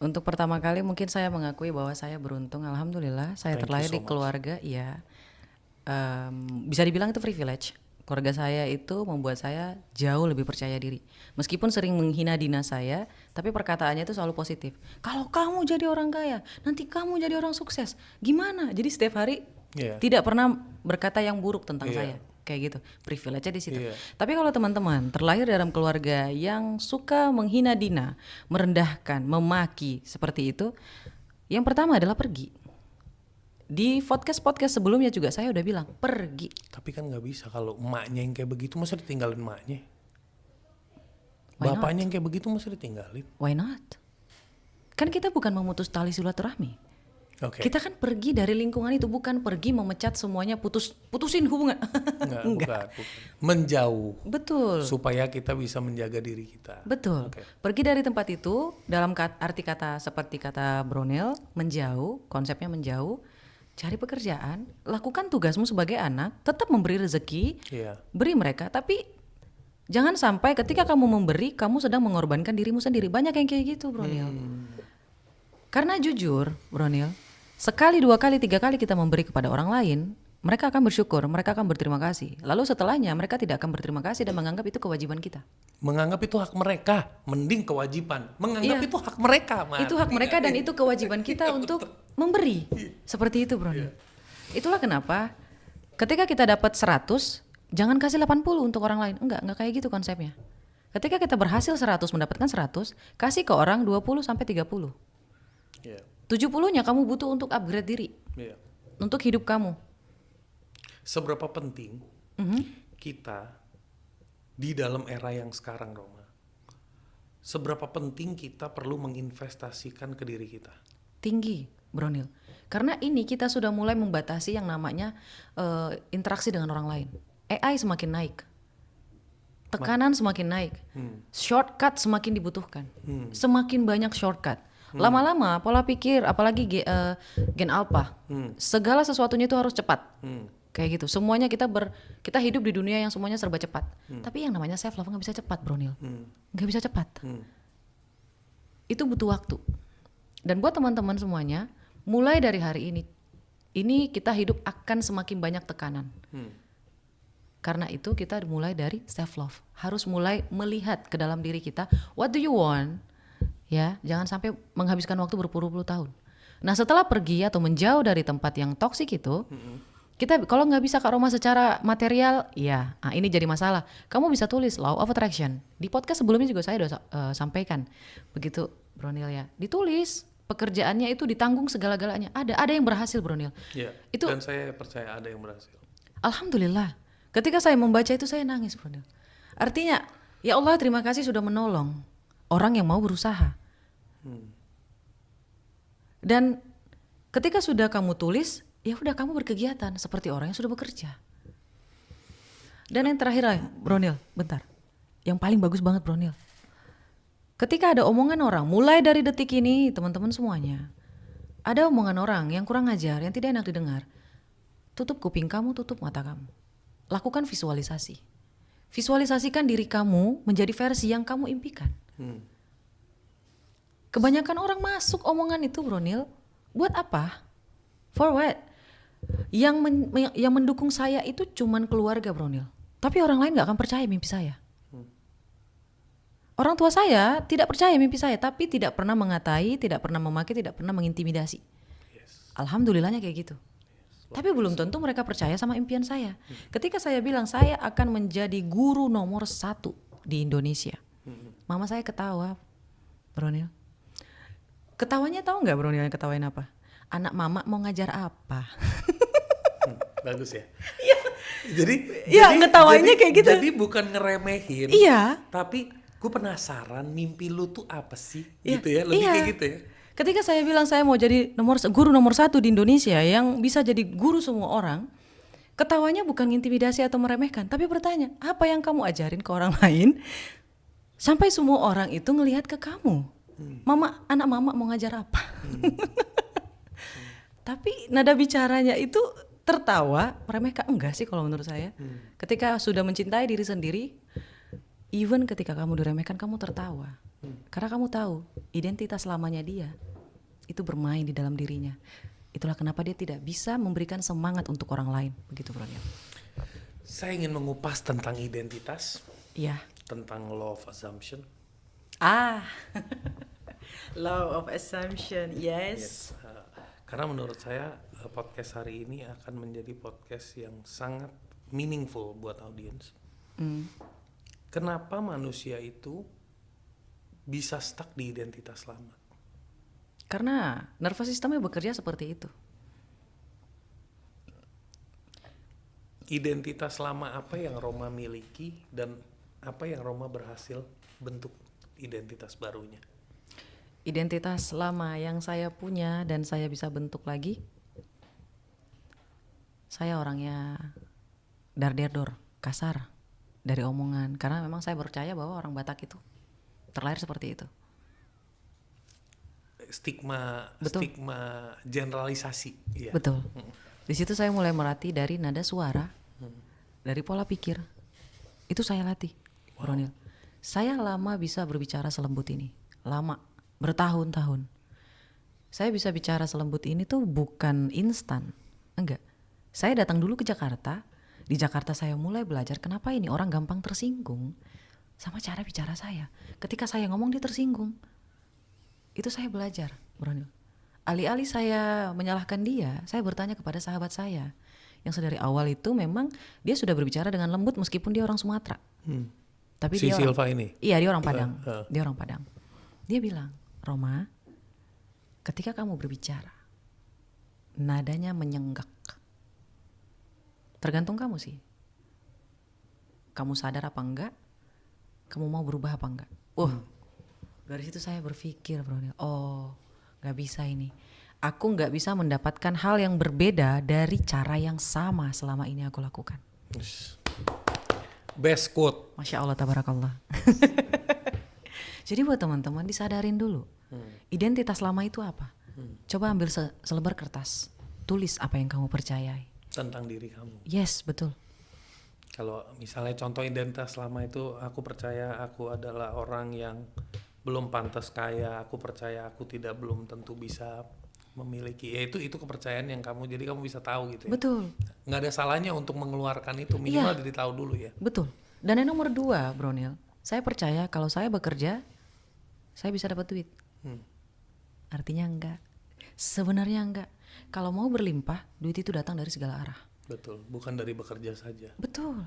Untuk pertama kali mungkin saya mengakui bahwa saya beruntung, alhamdulillah saya terlahir di keluarga, ya bisa dibilang itu privilege. Keluarga saya itu membuat saya jauh lebih percaya diri. Meskipun sering menghina Dina saya, tapi perkataannya itu selalu positif. Kalau kamu jadi orang kaya, nanti kamu jadi orang sukses. Gimana? Jadi setiap hari tidak pernah berkata yang buruk tentang saya. Kayak gitu, privilege-nya di situ. Tapi kalau teman-teman terlahir dalam keluarga yang suka menghina Dina, merendahkan, memaki seperti itu, yang pertama adalah pergi. Di podcast sebelumnya juga saya udah bilang pergi. Tapi kan nggak bisa kalau emaknya yang kayak begitu, masa ditinggalin emaknya? Why Bapaknya yang kayak begitu masa ditinggalin? Why not? Kan kita bukan memutus tali silaturahmi. Okay. Kita kan pergi dari lingkungan itu, bukan pergi memecat semuanya, putusin hubungan. Bukan. Menjauh. Betul. Supaya kita bisa menjaga diri kita. Betul. Okay. Pergi dari tempat itu dalam arti kata seperti kata Bro Neil, menjauh, konsepnya menjauh, cari pekerjaan, lakukan tugasmu sebagai anak, tetap memberi rezeki, beri mereka, tapi jangan sampai ketika kamu memberi, kamu sedang mengorbankan dirimu sendiri. Banyak yang kayak gitu, Bro Neil. Karena jujur, Bro Neil, sekali, 2 kali, 3 kali kita memberi kepada orang lain, mereka akan bersyukur, mereka akan berterima kasih. Lalu setelahnya mereka tidak akan berterima kasih dan menganggap itu kewajiban kita. Menganggap itu hak mereka, mending kewajiban. Menganggap itu hak mereka, Itu hak mereka dan itu kewajiban kita untuk memberi. Seperti itu, Bro. Itulah kenapa ketika kita dapat 100, jangan kasih 80 untuk orang lain. Enggak kayak gitu konsepnya. Ketika kita berhasil 100 mendapatkan 100, kasih ke orang 20 sampai 30. 70-nya kamu butuh untuk upgrade diri. Untuk hidup kamu. Seberapa penting kita di dalam era yang sekarang, Roma? Seberapa penting kita perlu menginvestasikan ke diri kita? Tinggi, Bro Neil. Karena ini kita sudah mulai membatasi yang namanya interaksi dengan orang lain. AI semakin naik, tekanan semakin naik, shortcut semakin dibutuhkan, semakin banyak shortcut. Lama-lama pola pikir, apalagi gen alpha, segala sesuatunya itu harus cepat. Kayak gitu. Semuanya kita hidup di dunia yang semuanya serba cepat. Tapi yang namanya self love nggak bisa cepat, Bro Nil. Nggak bisa cepat. Itu butuh waktu. Dan buat teman-teman semuanya, mulai dari hari ini kita hidup akan semakin banyak tekanan. Karena itu kita mulai dari self love. Harus mulai melihat ke dalam diri kita, what do you want? Ya, jangan sampai menghabiskan waktu berpuluh-puluh tahun. Nah, setelah pergi atau menjauh dari tempat yang toksik itu, kita kalau nggak bisa Kak Roma secara material, ya, ini jadi masalah. Kamu bisa tulis Law of Attraction. Di podcast sebelumnya juga saya udah sampaikan. Begitu, Bro Nil ya. Ditulis, pekerjaannya itu ditanggung segala-galanya. Ada yang berhasil, Bro Nil. Ya, Itu, dan saya percaya ada yang berhasil. Alhamdulillah. Ketika saya membaca itu saya nangis, Bro Nil. Artinya, ya Allah terima kasih sudah menolong orang yang mau berusaha. Dan ketika sudah kamu tulis, ya udah kamu berkegiatan seperti orang yang sudah bekerja. Dan yang terakhir, Bro Nil, bentar. Yang paling bagus banget, Bro Nil. Ketika ada omongan orang, mulai dari detik ini teman-teman semuanya, ada omongan orang yang kurang ajar, yang tidak enak didengar, tutup kuping kamu, tutup mata kamu. Lakukan visualisasi. Visualisasikan diri kamu menjadi versi yang kamu impikan. Kebanyakan orang masuk omongan itu, Bro Nil, buat apa? For what? Yang mendukung saya itu cuman keluarga, Bro Nil. Tapi orang lain gak akan percaya mimpi saya. Orang tua saya tidak percaya mimpi saya, tapi tidak pernah mengatai, tidak pernah memaki, tidak pernah mengintimidasi. Alhamdulillahnya kayak gitu. Tapi belum tentu mereka percaya sama impian saya. Ketika saya bilang saya akan menjadi guru nomor 1 di Indonesia, mama saya ketawa, Bro Nil. Ketawanya tahu nggak, Bro Nil, yang ketawain apa? Anak mama mau ngajar apa? Bagus ya. Iya. Jadi ngetawainnya kayak gitu. Jadi bukan ngeremehin. Iya. Tapi gue penasaran mimpi lu tuh apa sih? Iya, Gitu ya, lebih iya. kayak gitu ya. Ketika saya bilang saya mau jadi guru nomor 1 di Indonesia yang bisa jadi guru semua orang, ketawanya bukan intimidasi atau meremehkan, tapi bertanya, apa yang kamu ajarin ke orang lain sampai semua orang itu ngelihat ke kamu? Mama, anak mama mau ngajar apa? Tapi nada bicaranya itu tertawa, meremehkan. Enggak sih kalau menurut saya. Ketika sudah mencintai diri sendiri, even ketika kamu diremehkan, kamu tertawa. Karena kamu tahu identitas lamanya dia itu bermain di dalam dirinya. Itulah kenapa dia tidak bisa memberikan semangat untuk orang lain. Begitu, Bro Nil. Saya ingin mengupas tentang identitas, Iya. tentang law of assumption. Law of assumption, yes. Karena menurut saya podcast hari ini akan menjadi podcast yang sangat meaningful buat audiens. Kenapa manusia itu bisa stuck di identitas lama? Karena nervous systemnya bekerja seperti itu. Identitas lama apa yang Roma miliki dan apa yang Roma berhasil bentuk identitas barunya? Identitas lama yang saya punya dan saya bisa bentuk lagi, saya orangnya dar-der-dor, kasar dari omongan. Karena memang saya percaya bahwa orang Batak itu terlahir seperti itu. Stigma generalisasi. Iya. Betul. Di situ saya mulai melatih dari nada suara, dari pola pikir. Itu saya latih, Bro Nil. Saya lama bisa berbicara selembut ini, lama, bertahun-tahun. Saya bisa bicara selembut ini tuh bukan instan, enggak. Saya datang dulu ke Jakarta. Di Jakarta saya mulai belajar kenapa ini orang gampang tersinggung sama cara bicara saya. Ketika saya ngomong dia tersinggung. Itu saya belajar, Bro Nil. Alih-alih saya menyalahkan dia, saya bertanya kepada sahabat saya yang dari awal itu memang dia sudah berbicara dengan lembut meskipun dia orang Sumatera. Tapi Si dia Silva orang, ini? Iya, dia orang Padang. Dia orang Padang. Dia bilang, Roma, ketika kamu berbicara, nadanya menyenggak. Tergantung kamu sih. Kamu sadar apa enggak? Kamu mau berubah apa enggak? Dari situ saya berpikir, Bro, oh gak bisa ini. Aku gak bisa mendapatkan hal yang berbeda dari cara yang sama selama ini aku lakukan. Best quote. Masya Allah, tabarakallah. Jadi buat teman-teman disadarin dulu, identitas lama itu apa? Coba ambil selebar kertas, tulis apa yang kamu percayai. Tentang diri kamu. Yes, betul. Kalau misalnya contoh identitas lama itu, aku percaya aku adalah orang yang belum pantas kaya, aku percaya aku belum tentu bisa memiliki, ya itu kepercayaan yang kamu, jadi kamu bisa tahu gitu ya. Betul. Nggak ada salahnya untuk mengeluarkan itu, minimal jadi tahu dulu ya. Betul. Dan yang nomor 2, Bronil, saya percaya kalau saya bekerja, saya bisa dapat duit. Artinya enggak. Sebenarnya enggak. Kalau mau berlimpah, duit itu datang dari segala arah. Betul, bukan dari bekerja saja. Betul.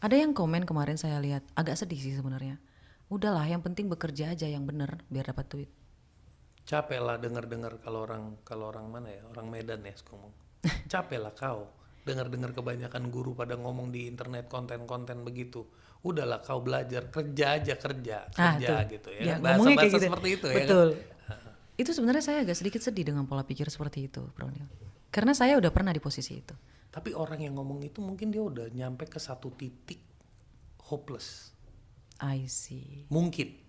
Ada yang komen kemarin saya lihat, agak sedih sih sebenarnya. Udahlah, yang penting bekerja aja yang bener biar dapat duit. Capek lah dengar kalau orang mana ya, orang Medan ya suka ngomong. Capek lah kau dengar kebanyakan guru pada ngomong di internet konten-konten begitu. Udahlah kau belajar, kerja aja kerja gitu ya. Bahasa-bahasa gitu. Seperti itu. Betul. Ya kan? Itu sebenarnya saya agak sedikit sedih dengan pola pikir seperti itu, Bro Neil. Karena saya udah pernah di posisi itu. Tapi orang yang ngomong itu mungkin dia udah nyampe ke satu titik hopeless. I see. Mungkin.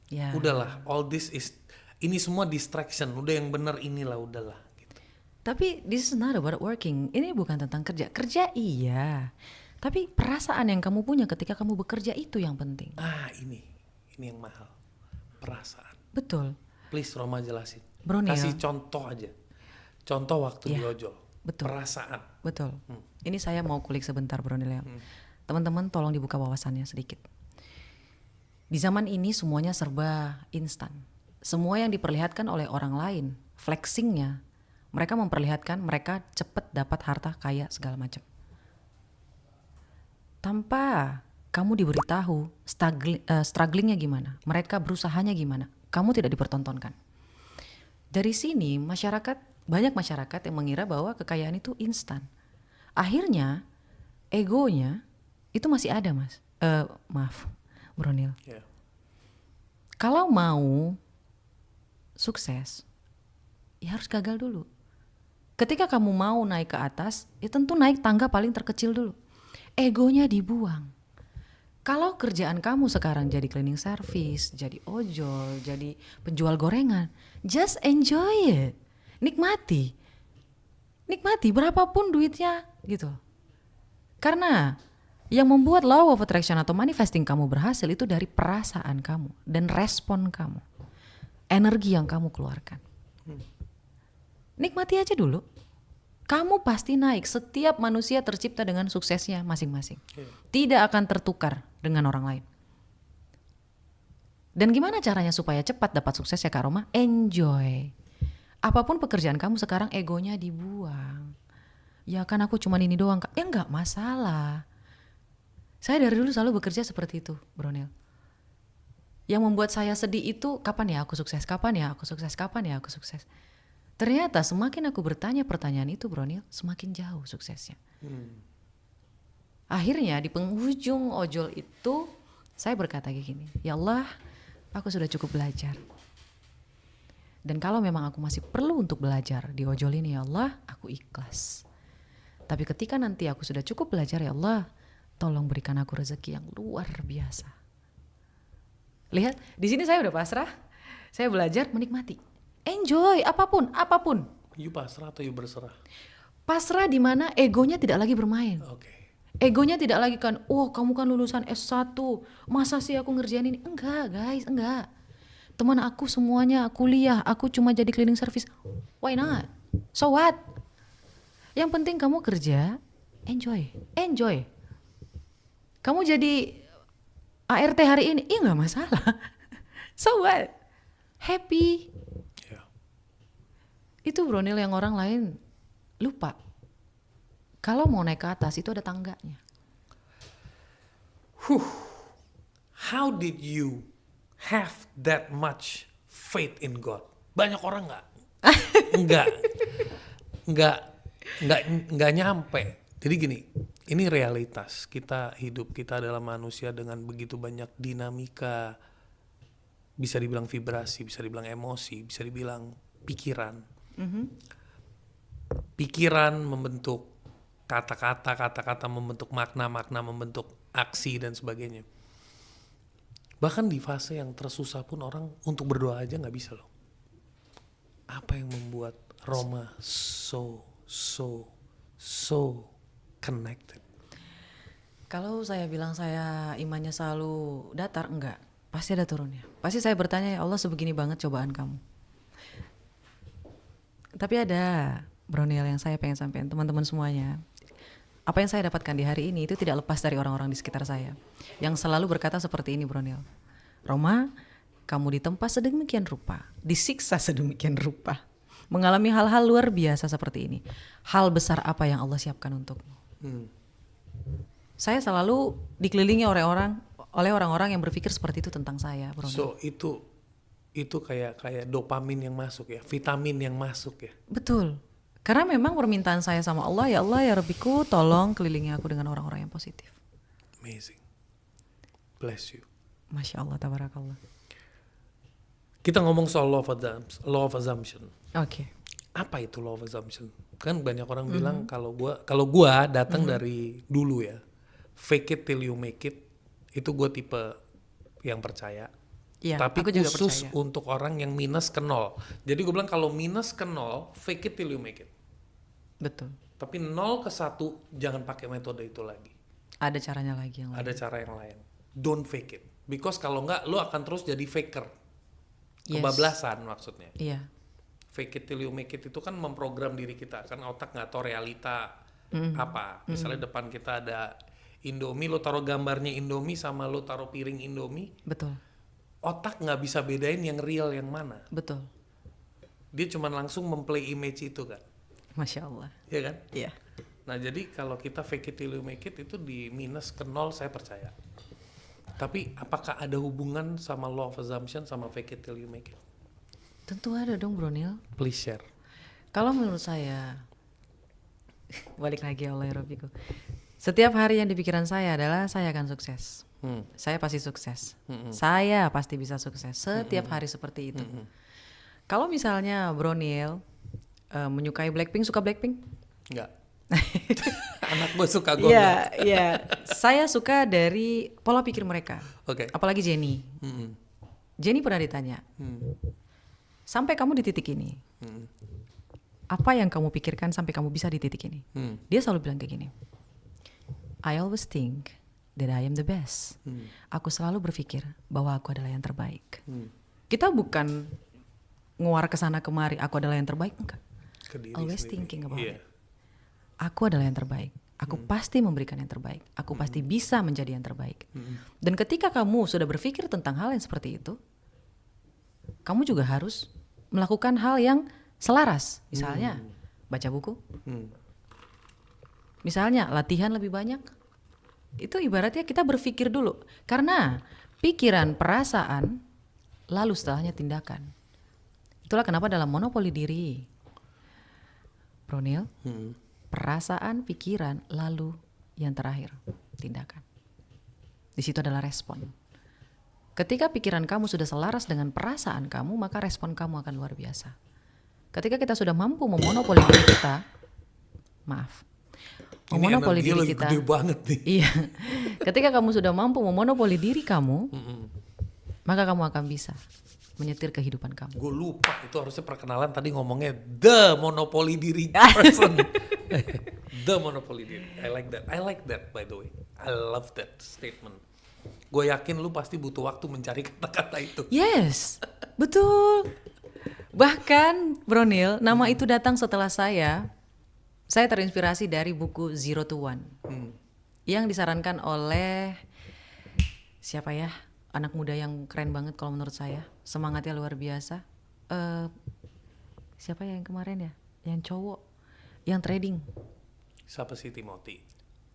Ya. Udahlah, all this is, ini semua distraction. Udah yang bener inilah, udahlah. Gitu. Tapi this is not about working. Ini bukan tentang kerja. Kerja iya. Tapi perasaan yang kamu punya ketika kamu bekerja itu yang penting. Ini yang mahal. Perasaan. Betul. Please Roma jelasin. Bro Neil. Kasih contoh aja. Contoh waktu di ojol. Betul. Perasaan. Betul. Ini saya mau kulik sebentar Bro Neil ya. Teman-teman tolong dibuka wawasannya sedikit. Di zaman ini semuanya serba instan. Semua yang diperlihatkan oleh orang lain, flexingnya, mereka memperlihatkan mereka cepat dapat harta kaya segala macam. Tanpa kamu diberitahu strugglingnya gimana, mereka berusahanya gimana, kamu tidak dipertontonkan. Dari sini banyak masyarakat yang mengira bahwa kekayaan itu instan. Akhirnya egonya itu masih ada mas. Maaf, Bro Neil. Yeah. Kalau mau sukses, ya harus gagal dulu. Ketika kamu mau naik ke atas, ya tentu naik tangga paling terkecil dulu. Egonya dibuang. Kalau kerjaan kamu sekarang jadi cleaning service, jadi ojol, jadi penjual gorengan, just enjoy it. Nikmati berapapun duitnya gitu. Karena yang membuat law of attraction atau manifesting kamu berhasil itu dari perasaan kamu dan respon kamu, energi yang kamu keluarkan. Nikmati aja dulu. Kamu pasti naik. Setiap manusia tercipta dengan suksesnya masing-masing. Tidak akan tertukar dengan orang lain. Dan gimana caranya supaya cepat dapat sukses ya Kak Roma? Enjoy. Apapun pekerjaan kamu sekarang, egonya dibuang. Ya kan aku cuman ini doang Kak. Ya enggak masalah. Saya dari dulu selalu bekerja seperti itu, Bro Neil. Yang membuat saya sedih itu, kapan ya aku sukses? Kapan ya aku sukses? Kapan ya aku sukses? Ternyata semakin aku bertanya pertanyaan itu Bro Neil, semakin jauh suksesnya. Akhirnya di penghujung ojol itu saya berkata kayak gini, ya Allah aku sudah cukup belajar. Dan kalau memang aku masih perlu untuk belajar di ojol ini ya Allah, aku ikhlas. Tapi ketika nanti aku sudah cukup belajar ya Allah, tolong berikan aku rezeki yang luar biasa. Lihat, di sini saya udah pasrah, saya belajar menikmati. Enjoy apapun. You pasrah atau you berserah? Pasrah di mana egonya tidak lagi bermain. Okay. Egonya tidak lagi kan, kamu kan lulusan S1, masa sih aku ngerjain ini? Enggak guys, enggak. Teman aku semuanya kuliah, aku cuma jadi cleaning service. Why not? So what? Yang penting kamu kerja, enjoy. Kamu jadi ART hari ini, enggak masalah. So what? Happy. Itu Bro Neil yang orang lain lupa. Kalau mau naik ke atas itu ada tangganya. How did you have that much faith in God? Banyak orang nggak nyampe. Jadi gini, ini realitas. Kita adalah manusia dengan begitu banyak dinamika. Bisa dibilang vibrasi, bisa dibilang emosi, bisa dibilang pikiran. Pikiran membentuk kata-kata membentuk makna membentuk aksi dan sebagainya. Bahkan di fase yang tersusah pun orang untuk berdoa aja nggak bisa loh. Apa yang membuat Roma so connected? Kalau saya bilang saya imannya selalu datar, enggak. Pasti ada turunnya. Pasti saya bertanya, ya Allah sebegini banget cobaan kamu. Tapi ada, Broniel, yang saya pengen sampaikan teman-teman semuanya. Apa yang saya dapatkan di hari ini itu tidak lepas dari orang-orang di sekitar saya yang selalu berkata seperti ini, Broniel. Roma, kamu ditempa sedemikian rupa, disiksa sedemikian rupa, mengalami hal-hal luar biasa seperti ini. Hal besar apa yang Allah siapkan untukmu? Saya selalu dikelilingi oleh orang-orang yang berpikir seperti itu tentang saya, Broniel. So itu kayak dopamin yang masuk ya, vitamin yang masuk ya. Betul. Karena memang permintaan saya sama Allah, ya Allah ya Rabbiku, tolong kelilingi aku dengan orang-orang yang positif. Amazing. Bless you. Masya Allah, tabarakallah. Kita ngomong soal law of assumption. Oke. Apa itu law of assumption? Kan banyak orang bilang kalau gua datang dari dulu ya, fake it till you make it, itu gua tipe yang percaya. Iya, Tapi aku juga khusus percaya. untuk orang yang minus ke 0. Jadi gue bilang kalau minus ke 0, fake it till you make it. Betul. Tapi 0 ke 1, jangan pakai metode itu lagi. Ada caranya lagi yang lain. Ada cara yang lain. Don't fake it. Because kalau enggak, lo akan terus jadi faker. Yes. Kebablasan maksudnya. Iya. Fake it till you make it itu kan memprogram diri kita. Kan otak nggak tahu realita apa. Misalnya depan kita ada Indomie, lo taruh gambarnya Indomie sama lo taruh piring Indomie. Betul. Otak nggak bisa bedain yang real yang mana. Betul. Dia cuma langsung memplay image itu kan. Masya Allah. Iya kan? Iya. Nah jadi kalau kita fake it till you make it itu di minus ke 0 saya percaya. Tapi apakah ada hubungan sama law of assumption sama fake it till you make it? Tentu ada dong, Broniel. Please share. Kalau menurut saya, balik lagi ya Allah ya Rabbiku. Setiap hari yang di pikiran saya adalah saya akan sukses. Saya pasti sukses. Saya pasti bisa sukses. Setiap hari seperti itu. Kalau misalnya Broniel menyukai Blackpink, suka Blackpink? Enggak. Anak gue suka, gue enggak. Iya. Saya suka dari pola pikir mereka. Oke. Apalagi Jennie. Jennie pernah ditanya, sampai kamu di titik ini, apa yang kamu pikirkan sampai kamu bisa di titik ini? Dia selalu bilang kayak gini, I always think that I am the best. Aku selalu berpikir bahwa aku adalah yang terbaik. Kita bukan nguar kesana kemari, aku adalah yang terbaik, enggak. Always thinking about it. Aku adalah yang terbaik. Aku pasti memberikan yang terbaik. Aku pasti bisa menjadi yang terbaik. Dan ketika kamu sudah berpikir tentang hal yang seperti itu, kamu juga harus melakukan hal yang selaras. Misalnya baca buku. Misalnya latihan lebih banyak. Itu ibaratnya kita berpikir dulu. Karena pikiran, perasaan, lalu setelahnya tindakan. Itulah kenapa dalam monopoli diri, Broniel, perasaan, pikiran, lalu yang terakhir tindakan. Di situ adalah respon. Ketika pikiran kamu sudah selaras dengan perasaan kamu, maka respon kamu akan luar biasa. Ketika kita sudah mampu memonopoli diri kita, memonopoli diri kita, gede banget nih. Iya. Ketika kamu sudah mampu memonopoli diri kamu, maka kamu akan bisa menyetir kehidupan kamu. Gue lupa itu harusnya perkenalan tadi ngomongnya the monopoli diri person. The monopoli diri. I like that by the way. I love that statement. Gue yakin lu pasti butuh waktu mencari kata-kata itu. Yes, betul. Bahkan Broniel, nama itu datang setelah saya terinspirasi dari buku Zero to One yang disarankan oleh siapa ya, anak muda yang keren banget kalau menurut saya, semangatnya luar biasa. Siapa ya yang kemarin ya, yang cowok, yang trading? Siapa sih? Timothy?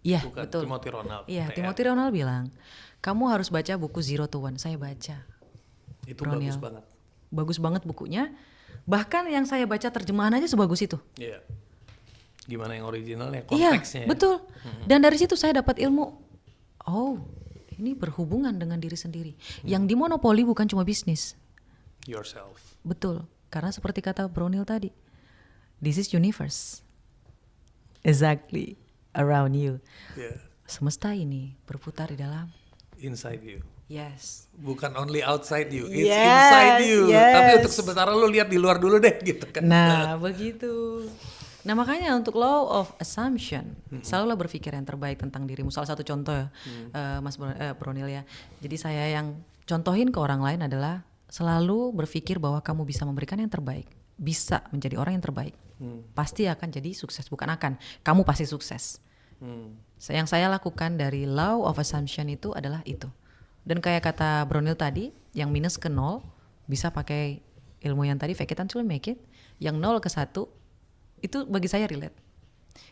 Iya, bukan, betul. Timothy Ronald. Iya, Timothy Ronald bilang, kamu harus baca buku Zero to One. Saya baca. Itu Broniel. bagus banget. Bagus banget bukunya. Bahkan yang saya baca terjemahan aja sebagus itu. Iya. Gimana yang originalnya, Iya, konteksnya. betul. Dan dari situ saya dapat ilmu. Oh, ini berhubungan dengan diri sendiri. Yang dimonopoli bukan cuma bisnis. Yourself. Betul. Karena seperti kata Broniel tadi, this is universe. Exactly. Around you. Yeah. semesta ini berputar di dalam inside you. yes. Bukan only outside you, it's Yes, inside you. yes. Tapi untuk sementara lu lihat di luar dulu deh gitu kan. Nah, begitu. Nah, makanya untuk law of assumption, selalulah berpikir yang terbaik tentang dirimu. Salah satu contoh ya, Mas Bronil ya. Jadi saya yang contohin ke orang lain adalah selalu berpikir bahwa kamu bisa memberikan yang terbaik, bisa menjadi orang yang terbaik. Pasti akan jadi sukses, bukan akan. Kamu pasti sukses. Yang saya lakukan dari law of assumption itu adalah itu. Dan kayak kata Bronil tadi, yang minus ke 0 bisa pakai ilmu yang tadi fake it until you make it. Yang 0 ke 1 itu bagi saya relate.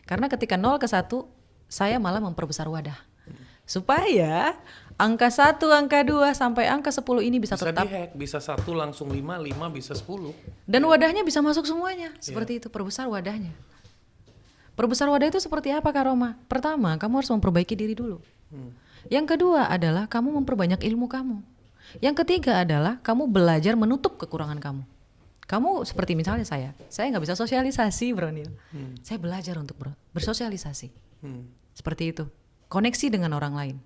Karena ketika 0 ke 1 saya malah memperbesar wadah. Supaya angka 1, angka 2 sampai angka 10 ini bisa tetap dihack, bisa 1 langsung 5, 5 bisa 10. Dan wadahnya bisa masuk semuanya. Seperti itu, perbesar wadahnya. Perbesar wadah itu seperti apa Kak Roma? Pertama, kamu harus memperbaiki diri dulu. Yang kedua adalah kamu memperbanyak ilmu kamu. Yang ketiga adalah kamu belajar menutup kekurangan kamu. Kamu seperti misalnya saya nggak bisa sosialisasi Bronil. Saya belajar untuk bersosialisasi. Seperti itu. Koneksi dengan orang lain.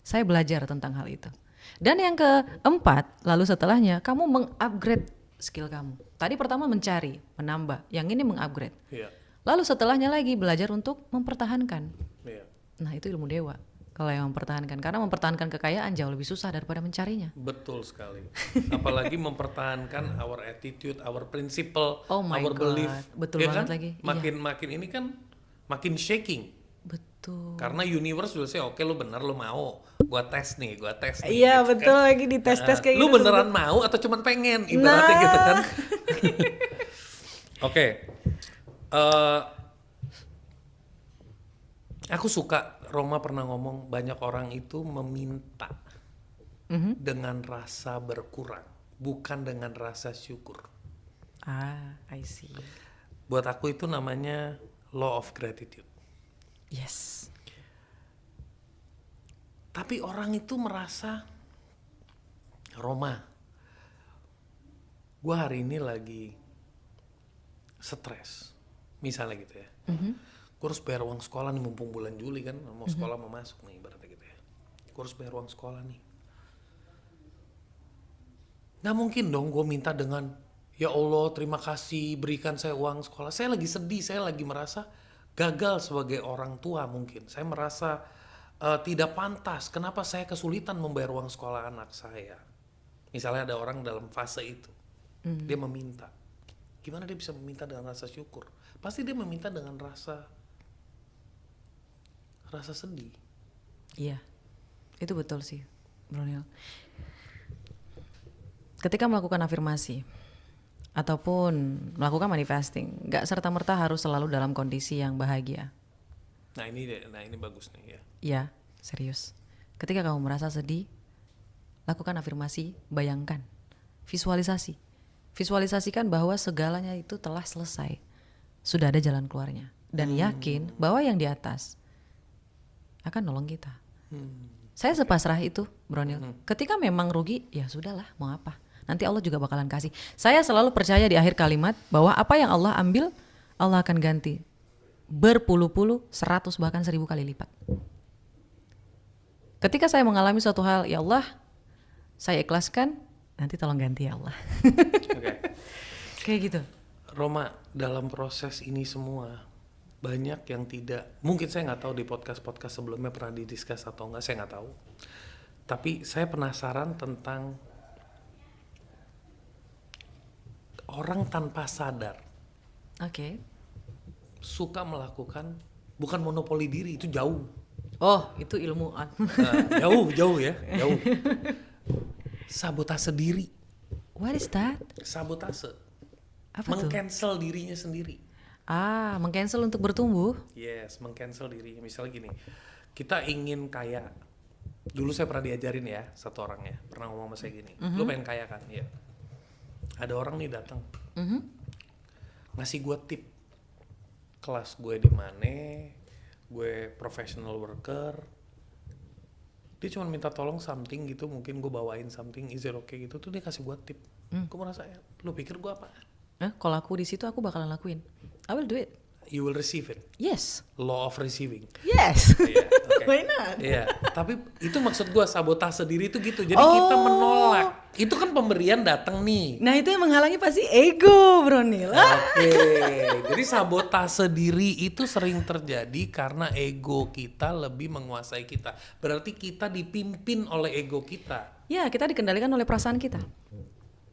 Saya belajar tentang hal itu. Dan yang keempat, lalu setelahnya kamu mengupgrade skill kamu. Tadi pertama mencari, menambah. Yang ini mengupgrade. Lalu setelahnya lagi belajar untuk mempertahankan. Nah itu ilmu dewa. Kalau yang mempertahankan, karena mempertahankan kekayaan jauh lebih susah daripada mencarinya. Betul sekali. Apalagi mempertahankan our attitude, our principle, oh my our God. belief. Betul ya banget kan? lagi. Makin ini kan makin shaking. Betul. Karena universe udah say oke, lu bener, lu mau. Gua tes nih. Iya gitu betul kan? lagi di tes kayak lu gitu. Lu beneran mau atau cuman pengen? Ibaratnya gitu kan. Oke. Aku suka Roma pernah ngomong banyak orang itu meminta dengan rasa berkurang, bukan dengan rasa syukur. I see. Buat aku itu namanya law of gratitude. Yes. Tapi orang itu merasa, Roma, gue hari ini lagi stres, misalnya gitu ya. Gue harus bayar uang sekolah nih, mumpung bulan Juli kan, mau sekolah mau masuk nih ibaratnya gitu ya. Gue harus bayar uang sekolah nih. Gak mungkin dong gue minta dengan, ya Allah terima kasih berikan saya uang sekolah. Saya lagi sedih, saya lagi merasa gagal sebagai orang tua mungkin. Saya merasa tidak pantas, kenapa saya kesulitan membayar uang sekolah anak saya. Misalnya ada orang dalam fase itu, dia meminta. Gimana dia bisa meminta dengan rasa syukur? Pasti dia meminta dengan rasa sedih. Iya, itu betul sih, Bronil. Ketika melakukan afirmasi ataupun melakukan manifesting, gak serta-merta harus selalu dalam kondisi yang bahagia. Nah ini bagus nih ya. Iya, serius. Ketika kamu merasa sedih, lakukan afirmasi, bayangkan, visualisasi. Visualisasikan bahwa segalanya itu telah selesai. Sudah ada jalan keluarnya. Dan yakin bahwa yang di atas akan nolong kita. Saya sepasrah itu, Bronil. Ketika memang rugi, ya sudahlah, mau apa. Nanti Allah juga bakalan kasih. Saya selalu percaya di akhir kalimat bahwa apa yang Allah ambil, Allah akan ganti. Berpuluh-puluh, 100 bahkan 1000 kali lipat. Ketika saya mengalami suatu hal, ya Allah, saya ikhlaskan, nanti tolong ganti ya Allah. Kayak gitu. Roma, dalam proses ini semua banyak yang tidak, mungkin saya nggak tahu di podcast sebelumnya pernah didiskus atau nggak, saya nggak tahu. Tapi saya penasaran tentang orang tanpa sadar. Suka melakukan, bukan monopoli diri, itu jauh. Oh, itu ilmu. Jauh ya, jauh. Sabotase diri. What is that? Sabotase. Apa meng-cancel dirinya sendiri. Meng-cancel untuk bertumbuh? Yes, meng-cancel dirinya. Misalnya gini, kita ingin kaya. Dulu saya pernah diajarin ya, satu orang ya, pernah ngomong sama saya gini, lu pengen kaya kan? Ya. Ada orang nih datang, ngasih gue tip, kelas gue di mana, gue professional worker, dia cuma minta tolong something gitu, mungkin gue bawain something, is it okay gitu, tuh dia kasih gue tip. Gue merasa, lu pikir gue apa? Kalau aku di situ aku bakalan lakuin. I will do it. you will receive it. Yes. Law of receiving. Yes. Iya, oke. Why not? Iya, tapi itu maksud gua sabotase diri itu gitu. Jadi kita menolak. Itu kan pemberian datang nih. Nah itu yang menghalangi pasti ego, Bronil. Oke, jadi sabotase diri itu sering terjadi karena ego kita lebih menguasai kita. Berarti kita dipimpin oleh ego kita. Ya, kita dikendalikan oleh perasaan kita.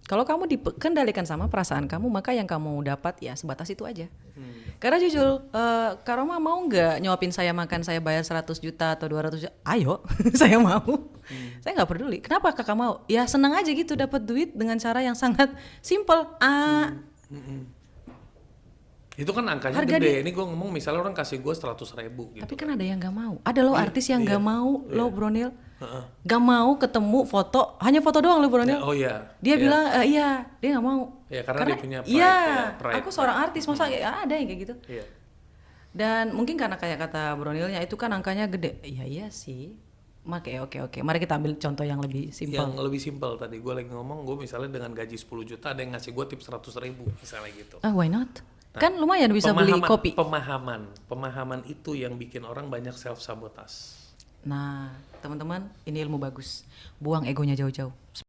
Kalau kamu dikendalikan sama perasaan kamu, maka yang kamu dapat ya sebatas itu aja. Karena jujur, Kak Roma mau nggak nyuapin saya makan, saya bayar 100 juta atau 200 juta? Ayo, saya mau. Saya nggak peduli. Kenapa kakak mau? Ya senang aja gitu dapat duit dengan cara yang sangat simple. Itu kan angkanya Harga gede. Ini gue ngomong misalnya orang kasih gue 100.000 gitu. Tapi kan ada yang nggak mau. Ada loh artis yang nggak mau loh Bronil. Gak mau ketemu foto, hanya foto doang loh Bronil. Oh iya. Dia bilang iya, dia nggak mau. Ya karena dia punya pride. Iya, pride. aku seorang artis, masa ya ada yang kayak gitu. Iya. Dan mungkin karena kayak kata Bronilnya itu kan angkanya gede. Iya sih. Oke. Mari kita ambil contoh yang lebih simpel. Yang lebih simpel tadi gue lagi ngomong, gue misalnya dengan gaji 10 juta ada yang ngasih gue tips 100.000 misalnya gitu. Why not? Kan lumayan bisa beli kopi. Pemahaman itu yang bikin orang banyak self sabotage. Nah, teman-teman, ini ilmu bagus. Buang egonya jauh-jauh.